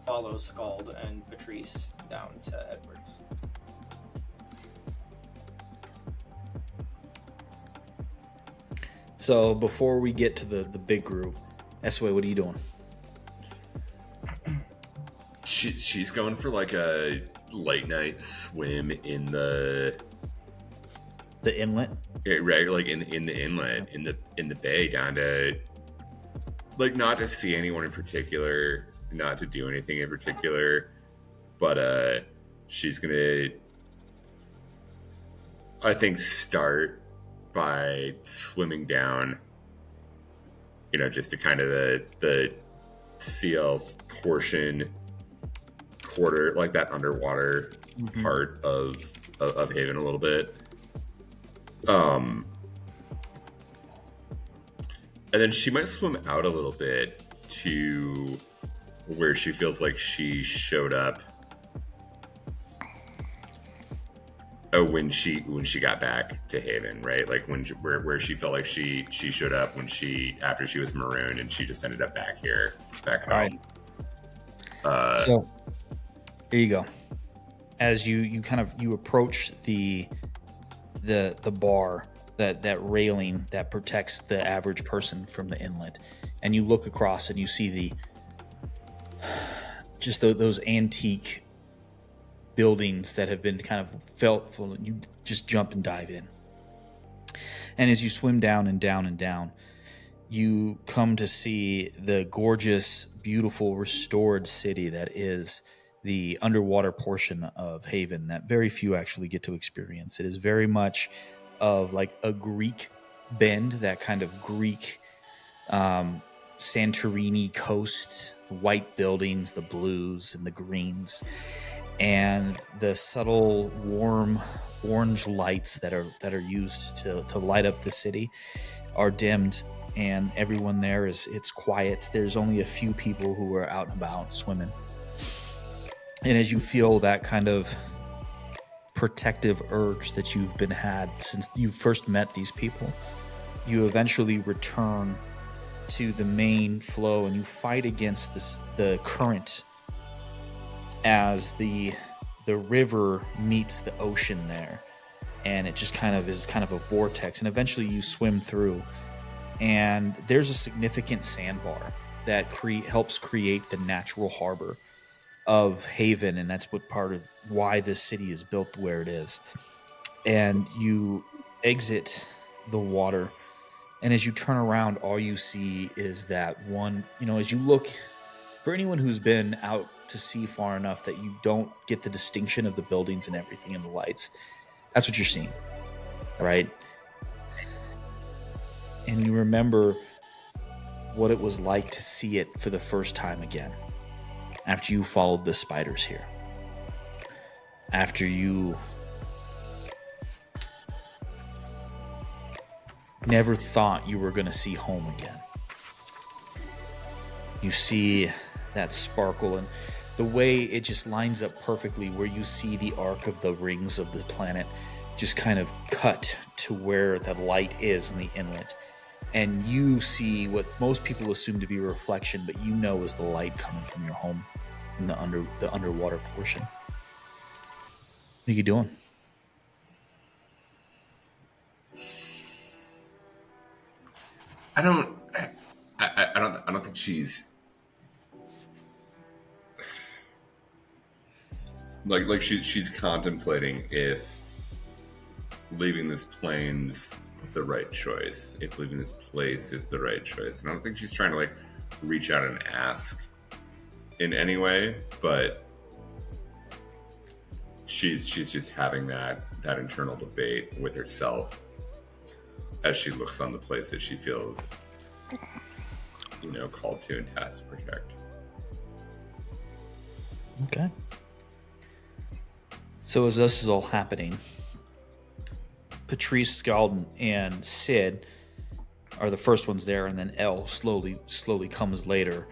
follows Scald and Patrice down to Edwards. So before we get to the big group, Esway, what are you doing? She's going for like a late night swim in the inlet. right, like in the inlet, in the bay, down to like not to see anyone in particular, not to do anything in particular, but she's gonna, I think, start by swimming down, just to kind of the CL portion, quarter, like that underwater part of Haven a little bit. And then she might swim out a little bit to where she feels like she showed up when she got back to Haven, right? Like where she felt like she showed up after she was marooned, and she just ended up back home. Right. So here you go. As you approach the bar, that railing that protects the average person from the inlet, and you look across and you see those antique buildings that have been kind of felt full. You just jump and dive in, and as you swim down and down and down, you come to see the gorgeous, beautiful, restored city that is the underwater portion of Haven that very few actually get to experience. It is very much of like a Greek bend, that kind of Greek Santorini coast, the white buildings, the blues and the greens, and the subtle warm orange lights that are used to light up the city are dimmed, and everyone there it's quiet. There's only a few people who are out and about swimming. And as you feel that kind of protective urge that you've been had since you first met these people, you eventually return to the main flow, and you fight against the current as the river meets the ocean there, and it just kind of is a vortex, and eventually you swim through, and there's a significant sandbar that helps create the natural harbor of Haven, and that's what part of why this city is built where it is. And you exit the water, and as you turn around, all you see is that one, as you look, for anyone who's been out to sea far enough that you don't get the distinction of the buildings and everything and the lights, that's what you're seeing, right? And you remember what it was like to see it for the first time again, after you followed the spiders here, after you never thought you were going to see home again. You see that sparkle, and the way it just lines up perfectly where you see the arc of the rings of the planet just kind of cut to where the light is in the inlet. And you see what most people assume to be a reflection, but is the light coming from your home in the underwater portion. What are you doing? I don't think she's like she's contemplating if leaving this plane's the right choice, if leaving this place is the right choice. And I don't think she's trying to like reach out and ask in any way, but she's just having that internal debate with herself as she looks on the place that she feels, you know, called to and tasked to protect. Okay. So as this is all happening, Patrice, Scald, and Sid are the first ones there, and then Elle slowly comes later.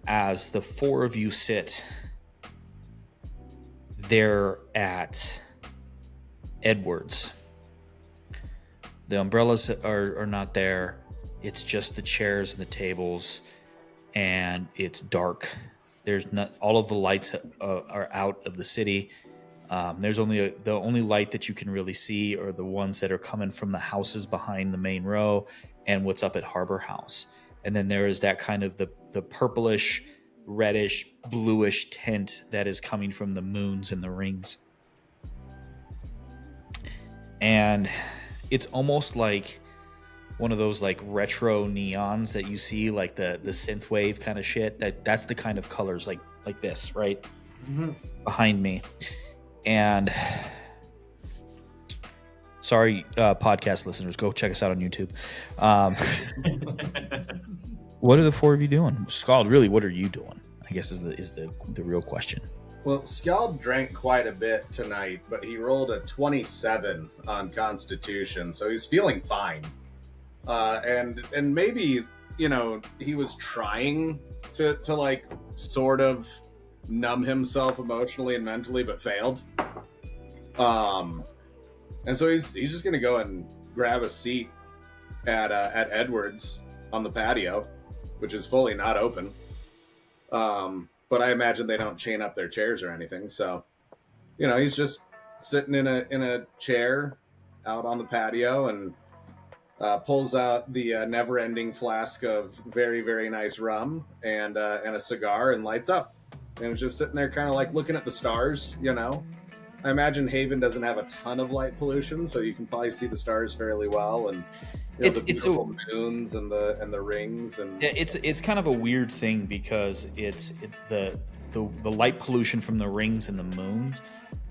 As the four of you sit there at Edwards, the umbrellas are not there. It's just the chairs and the tables, and it's dark. There's not, all of the lights are out of the city. There's only the only light that you can really see are the ones that are coming from the houses behind the main row and what's up at Harbor House. And then there is that kind of the purplish, reddish, bluish tint that is coming from the moons and the rings. And it's almost like one of those like retro neons that you see, like the synthwave kind of shit. That's the kind of colors like this, right? Mm-hmm. Behind me. And sorry, podcast listeners, go check us out on YouTube. What are the four of you doing? Scald, really, what are you doing? I guess is the real question. Well, Scald drank quite a bit tonight, but he rolled a 27 on Constitution, so he's feeling fine. And maybe, you know, he was trying to like sort of numb himself emotionally and mentally, but failed. And so he's just gonna go and grab a seat at Edwards on the patio, which is fully not open. But I imagine they don't chain up their chairs or anything. So, you know, he's just sitting in a chair out on the patio and pulls out the never-ending flask of very, very nice rum and a cigar and lights up. And it's just sitting there kind of like looking at the stars, you know. I imagine Haven doesn't have a ton of light pollution, so you can probably see the stars fairly well, and you know, the beautiful moons and the rings. And yeah, it's kind of a weird thing because the light pollution from the rings and the moons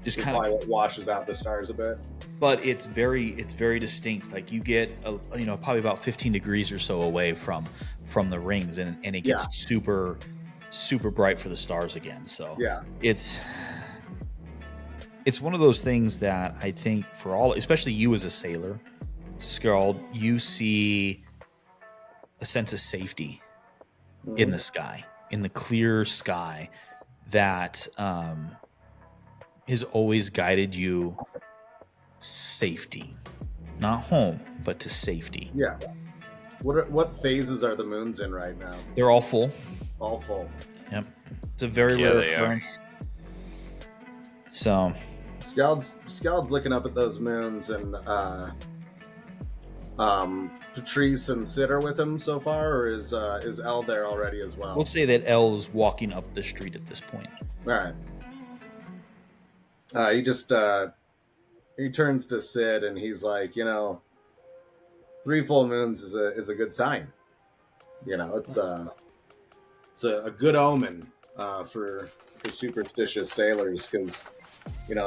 just kind of washes out the stars a bit. But it's very distinct. Like you get probably about 15 degrees or so away from the rings, and it gets super bright for the stars again. So yeah, it's one of those things that I think for all, especially you as a sailor, Scald, you see a sense of safety in the sky, in the clear sky that has always guided you safety, not home, but to safety. Yeah. What phases are the moons in right now? They're all full. All full. Yep. It's a very rare occurrence. So Scald's looking up at those moons, and Patrice and Sid are with him so far, or is Elle there already as well? We'll say that Elle is walking up the street at this point. All right. He turns to Sid and he's like, 3 full moons is a good sign. You know, it's a good omen for superstitious sailors, because it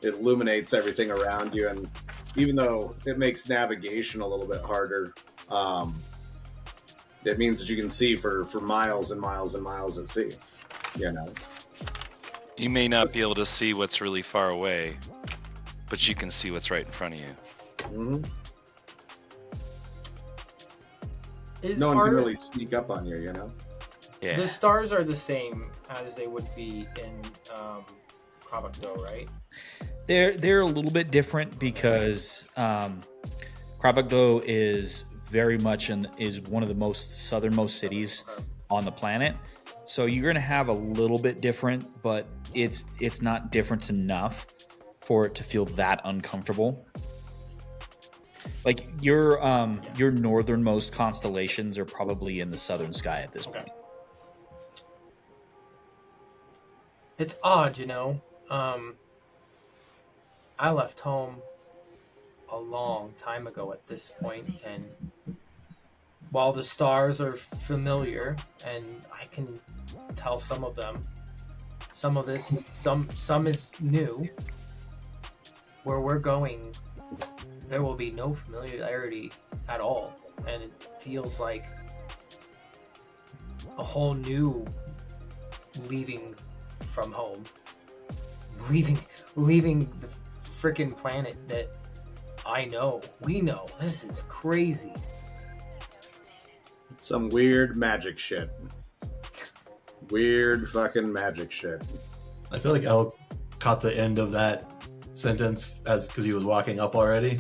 illuminates everything around you, and even though it makes navigation a little bit harder, it means that you can see for miles and miles and miles at sea. You may not be able to see what's really far away, but you can see what's right in front of you. Mm-hmm. No one can really sneak up on you, Yeah. The stars are the same as they would be in Krabakdo, right? They're a little bit different because Krabakdo is very much is one of the most southernmost cities on the planet. So you're going to have a little bit different, but it's not different enough for it to feel that uncomfortable. Like your northernmost constellations are probably in the southern sky at this point. It's odd, I left home a long time ago at this point, and while the stars are familiar and I can tell some of them, some of this, some is new. Where we're going, there will be no familiarity at all, and it feels like a whole new leaving from home, leaving the freaking planet that we know. This is crazy. Some weird magic shit. Weird fucking magic shit. I feel like El caught the end of that sentence because he was walking up already.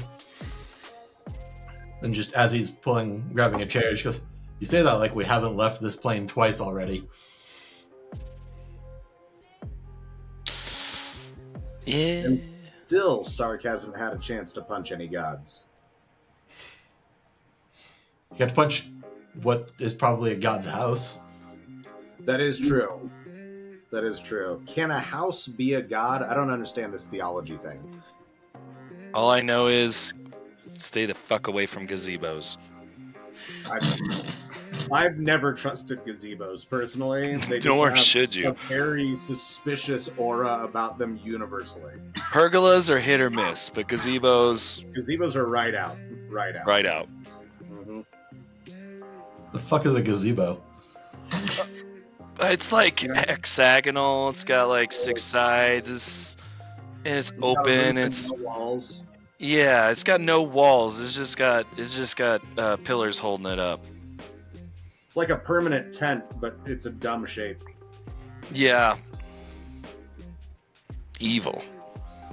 And just as he's grabbing a chair, she goes, "You say that like we haven't left this plane twice already." Yeah. And still, Sark hasn't had a chance to punch any gods. You got to punch what is probably a god's house. That is true. That is true. Can a house be a god? I don't understand this theology thing. All I know is stay the fuck away from gazebos. I've never trusted gazebos personally. They just Nor have should you. a very suspicious aura about them universally. Pergolas are hit or miss, but gazebos Gazebos are right out. Right out. right out. Mm-hmm. The fuck is a gazebo? It's like hexagonal. It's got like 6 sides. It's open. It's walls. yeah. It's got no walls. It's just got pillars holding it up. It's like a permanent tent, but it's a dumb shape. Yeah. Evil.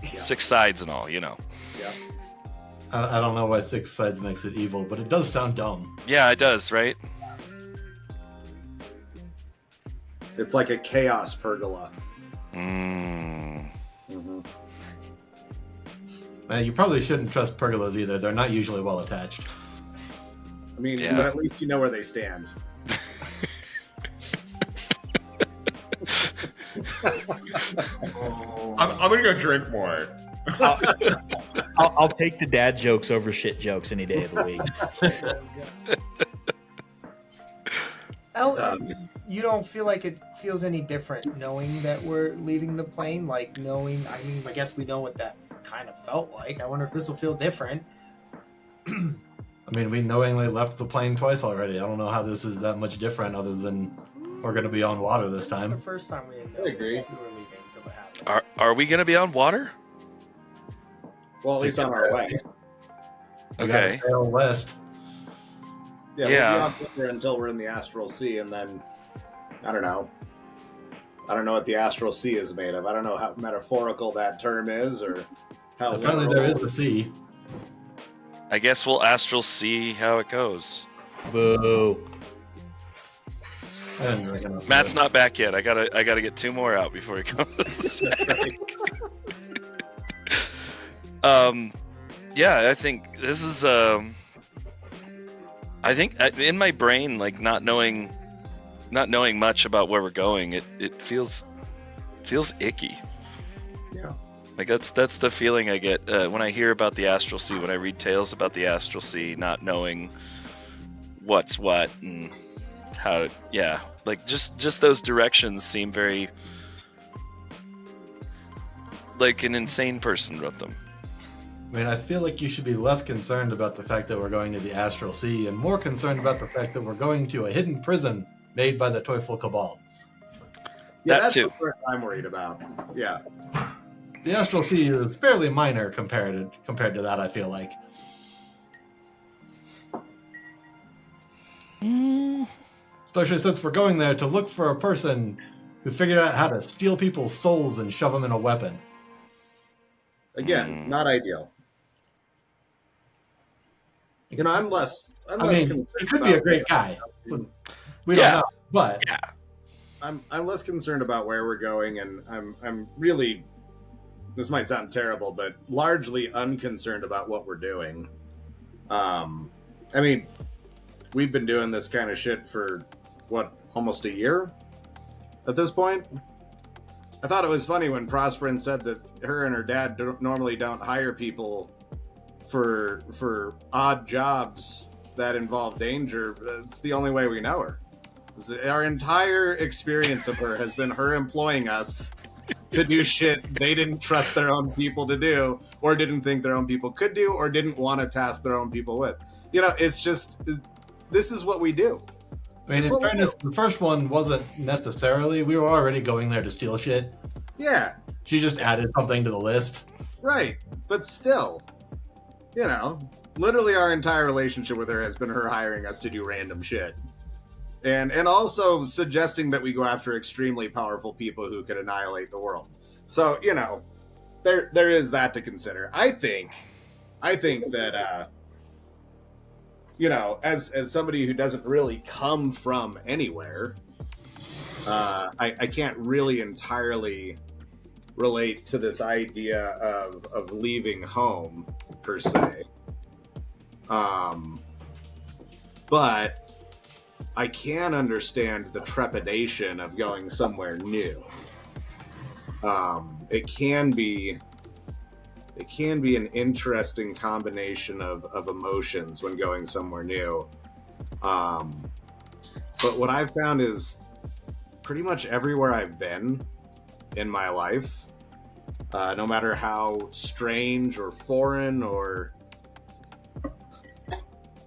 Yeah. 6 sides and all, you know. Yeah. I don't know why 6 sides makes it evil, but it does sound dumb. Yeah, it does, right? It's like a chaos pergola. Mm. Mm-hmm. Man, you probably shouldn't trust pergolas either. They're not usually well attached. I mean, Yeah. but at least you know where they stand. I'm gonna go drink more. I'll take the dad jokes over shit jokes any day of the week. You don't feel like it feels any different knowing that we're leaving the plane? Like knowing, I mean, I guess we know what that kind of felt like. I wonder if this will feel different. I mean, we knowingly left the plane twice already. I don't know how this is that much different other than we're going to be on water this The time. first time we didn't know I agree. we were leaving until it happened. Are we gonna be on water? Well, at least on our way. We gotta Okay. sail west. Yeah, Yeah. we'll be on water until we're in the astral sea, and then I don't know. I don't know what the astral sea is made of. I don't know how metaphorical that term is, or how. Apparently, there is a sea. I guess we'll astral see how it goes. Boo. I didn't drink enough of Matt's this. not back yet. I gotta get 2 more out before he comes. Yeah, I think this is I think in my brain, like not knowing much about where we're going, it feels icky. Yeah. Like that's the feeling I get when I hear about the astral sea, when I read tales about the astral sea, not knowing what's what and how. Yeah, like just those directions seem very like an insane person wrote them. I mean, I feel like you should be less concerned about the fact that we're going to the astral sea and more concerned about the fact that we're going to a hidden prison made by the Teufel Cabal. Yeah, That that's too. the part I'm worried about. Yeah. The astral sea is fairly minor compared to that, I feel like. Especially since we're going there to look for a person who figured out how to steal people's souls and shove them in a weapon. Again, not ideal. You know, I'm less I mean, concerned. he could be a about great guy. We don't Yeah. know, but Yeah. I'm less concerned about where we're going, and I'm really, this might sound terrible, but largely unconcerned about what we're doing. I mean, we've been doing this kind of shit for what, almost a year at this point. I thought it was funny when Prosperin said that her and her dad normally don't hire people for odd jobs that involve danger. It's the only way we know her. Our entire experience of her has been her employing us to do shit they didn't trust their own people to do, or didn't think their own people could do, or didn't want to task their own people with. It's just, this is what we do. I mean, in fairness, the first one wasn't necessarily. We were already going there to steal shit. Yeah. She just added something to the list. Right. But still, literally our entire relationship with her has been her hiring us to do random shit. And also suggesting that we go after extremely powerful people who could annihilate the world. So, there is that to consider. I think that as somebody who doesn't really come from anywhere, I can't really entirely relate to this idea of leaving home per se. But I can understand the trepidation of going somewhere new. It can be an interesting combination of emotions when going somewhere new. But what I've found is pretty much everywhere I've been in my life, no matter how strange or foreign or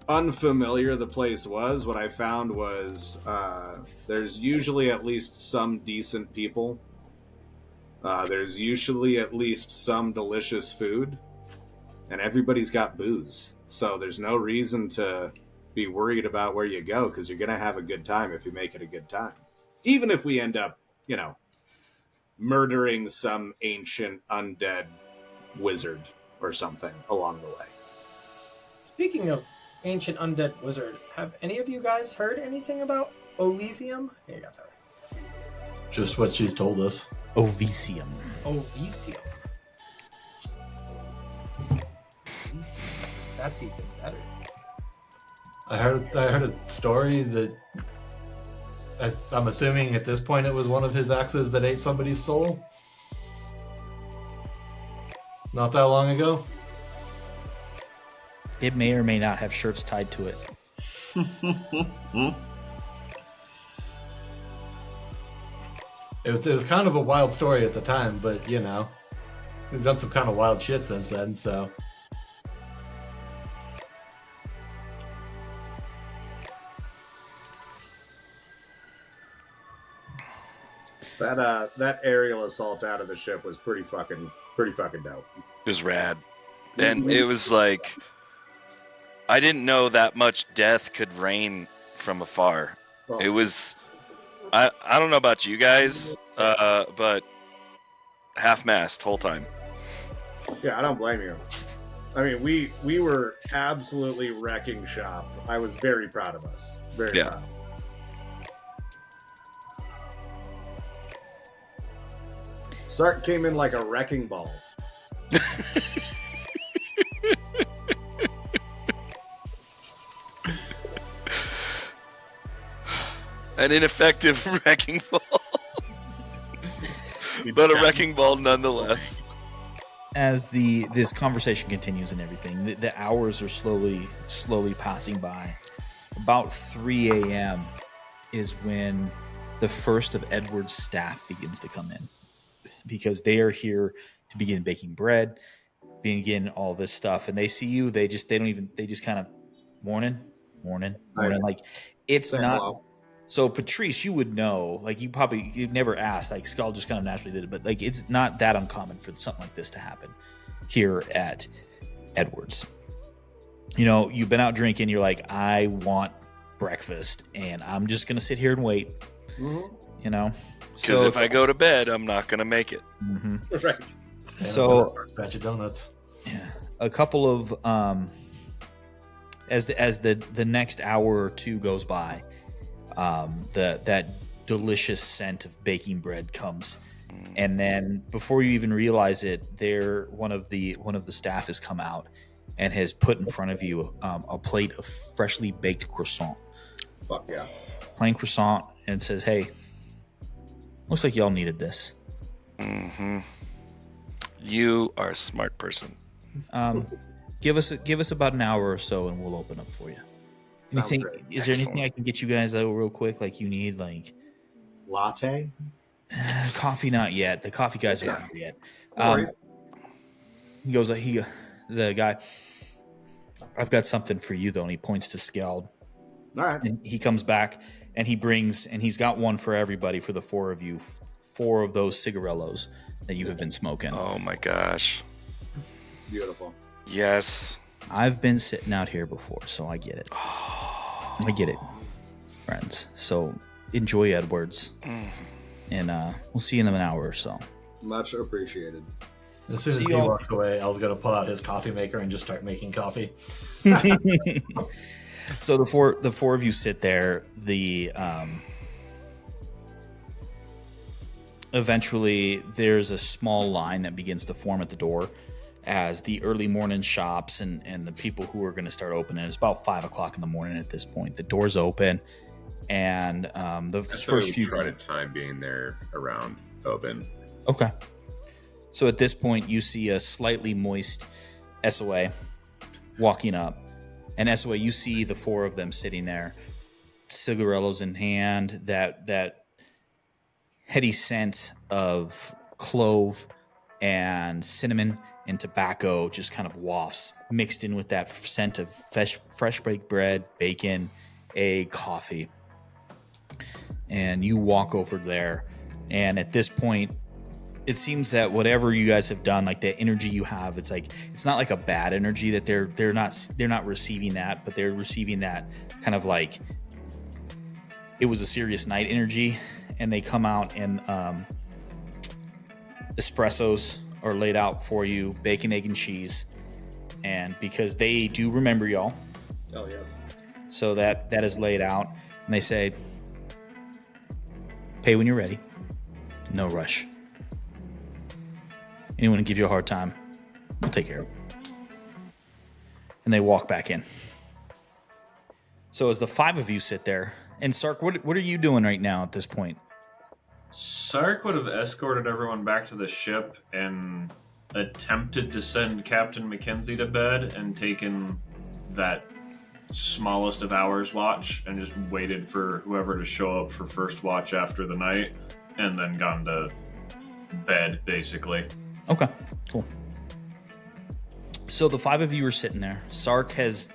unfamiliar the place was, what I found was there's usually at least some decent people. There's usually at least some delicious food, and everybody's got booze. So there's no reason to be worried about where you go, because you're going to have a good time if you make it a good time. Even if we end up, murdering some ancient undead wizard or something along the way. Speaking of ancient undead wizard, have any of you guys heard anything about Elysium? Yeah, you got that right. Just what she's told us. Ovisium. Elysium. That's even better. I heard a story that I'm assuming at this point it was one of his axes that ate somebody's soul. Not that long ago. It may or may not have shirts tied to it. It was kind of a wild story at the time, but we've done some kind of wild shit since then, so. That aerial assault out of the ship was pretty fucking dope. It was rad. And it was like, I didn't know that much death could rain from afar. Oh. It was, I don't know about you guys, but half-mast whole time. Yeah, I don't blame you. I mean, we were absolutely wrecking shop. I was very proud of us. Very proud of us. Sark came in like a wrecking ball. An ineffective wrecking ball. But a wrecking ball nonetheless. As this conversation continues and everything, the hours are slowly passing by. About 3 a.m. is when the first of Edward's staff begins to come in, because they are here to begin baking bread, begin all this stuff, and they see you. They just kind of morning. Like, it's Same not. hello. So Patrice, you would know, like, you've never asked, like Skull just kind of naturally did it, but like, it's not that uncommon for something like this to happen here at Edwards. You've been out drinking, you're like, I want breakfast, and I'm just gonna sit here and wait. Mm-hmm. Because if I go to bed, I'm not gonna make it. Mm-hmm. Right. So Batch of donuts. yeah, a couple of as the next hour or two goes by, that delicious scent of baking bread comes, and then before you even realize it, one of the staff has come out and has put in front of you a plate of freshly baked croissant. Fuck yeah. Plain croissant, and says, "Hey, looks like y'all needed this." Mm-hmm. You are a smart person. Give us about an hour or so, and we'll open up for you. Sounds Anything? great. Is there anything Excellent. I can get you guys out real quick? Like you need like Latte? coffee? Not yet. The coffee guys Yeah. aren't here yet. No worries. He goes. The guy. I've got something for you though, and he points to Scald. All right. And he comes back and he brings, and he's got one for everybody, for the four of you, 4 of those cigarellos that you have been smoking. Oh my gosh. Beautiful. Yes. I've been sitting out here before, so I get it. I get it, friends. So enjoy Edwards, and we'll see you in an hour or so. Much appreciated. As soon as See he y'all. walks away, El's gonna pull out his coffee maker and just start making coffee. So the four of you sit there. Eventually there's a small line that begins to form at the door as the early morning shops and the people who are going to start opening. It's about 5 o'clock in the morning at this point. The doors open, and the first few try to time being there around open. Okay. So at this point, you see a slightly moist SOA walking up. And SOA, you see the 4 of them sitting there, cigarellos in hand, that heady scent of clove and cinnamon and tobacco just kind of wafts, mixed in with that scent of fresh baked bread, bacon, egg, coffee. And you walk over there, and at this point, it seems that whatever you guys have done, like the energy you have, it's like it's not like a bad energy that they're not receiving that, but they're receiving that kind of like it was a serious night energy. And they come out and espressos are laid out for you, bacon, egg, and cheese, and because they do remember y'all, Oh, yes. so that is laid out, and they say, "Pay when you're ready. No rush. Anyone who give you a hard time, we'll take care of it." And they walk back in. So as the 5 of you sit there, and Sark, what are you doing right now at this point? Sark would have escorted everyone back to the ship and attempted to send Captain Mackenzie to bed and taken that smallest of hours watch and just waited for whoever to show up for first watch after the night and then gone to bed, basically. Okay, cool. So the 5 of you are sitting there. Sark has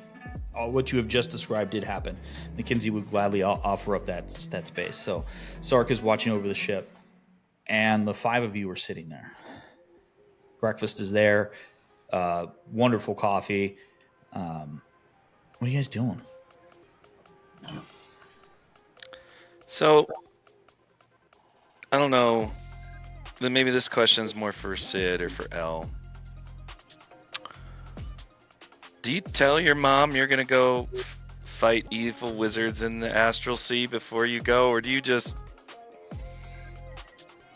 all what you have just described did happen. Mackenzie would gladly offer up that space. So Sark is watching over the ship, and the 5 of you are sitting there. Breakfast is there. Wonderful coffee. What are you guys doing? So, I don't know. Then maybe this question's more for Sid or for Elle. Do you tell your mom you're gonna go fight evil wizards in the astral sea before you go, or do you just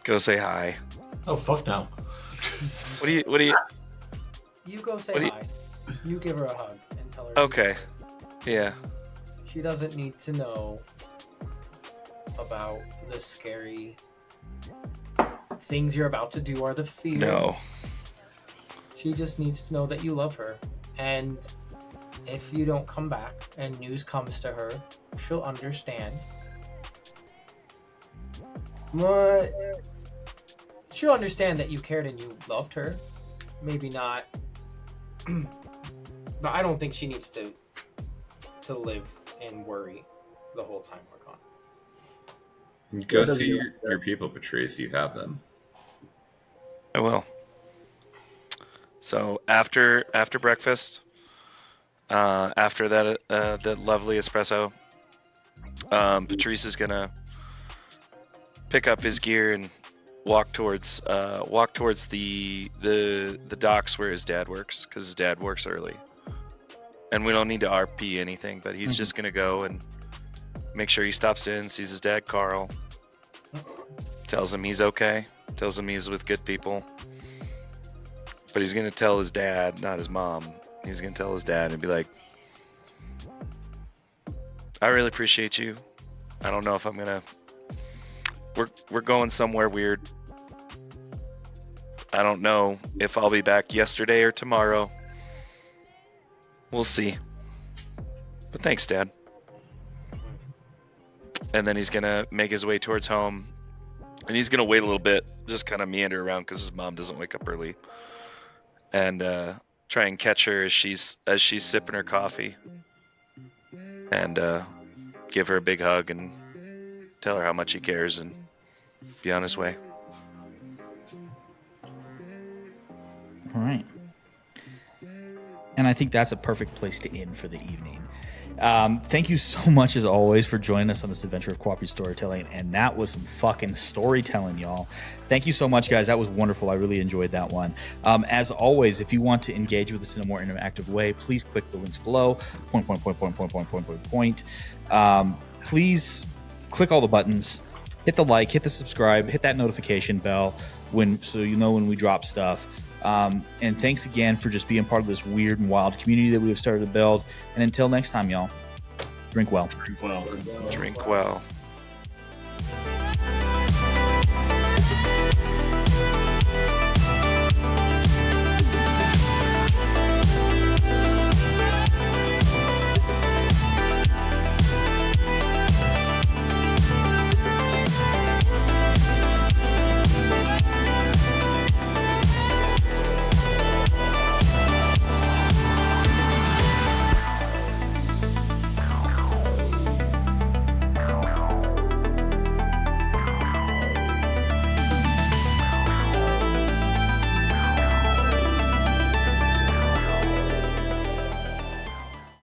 go say hi? Oh fuck no. What do you? You go say What do you- hi. You give her a hug and tell her. Okay. Yeah. She doesn't need to know about the scary things you're about to do or the fear. No. She just needs to know that you love her. And if you don't come back and news comes to her, she'll understand. But she'll understand that you cared and you loved her. Maybe not. But I don't think she needs to live in worry the whole time we're gone. Go see your people, Patrice. You have them. I will. So after breakfast, after that lovely espresso, Patrice is gonna pick up his gear and walk towards the docks where his dad works, because his dad works early, and we don't need to RP anything, but he's just gonna go and make sure he stops in, sees his dad Karl, tells him he's okay, tells him he's with good people. But he's going to tell his dad, not his mom. He's going to tell his dad and be like, I really appreciate you. I don't know if I'm going to... We're going somewhere weird. I don't know if I'll be back yesterday or tomorrow. We'll see. But thanks, Dad. And then he's going to make his way towards home. And he's going to wait a little bit, just kind of meander around because his mom doesn't wake up early. And try and catch her as she's sipping her coffee. And give her a big hug and tell her how much he cares and be on his way. All right. And I think that's a perfect place to end for the evening. Thank you so much, as always, for joining us on this adventure of cooperative storytelling. And that was some fucking storytelling, y'all. Thank you so much, guys. That was wonderful. I really enjoyed that one. As always, if you want to engage with us in a more interactive way, please click the links below. Point. Please click all the buttons. Hit the like, hit the subscribe, hit that notification bell so you know when we drop stuff. And thanks again for just being part of this weird and wild community that we have started to build. And until next time, y'all, drink well. Drink well. Drink well.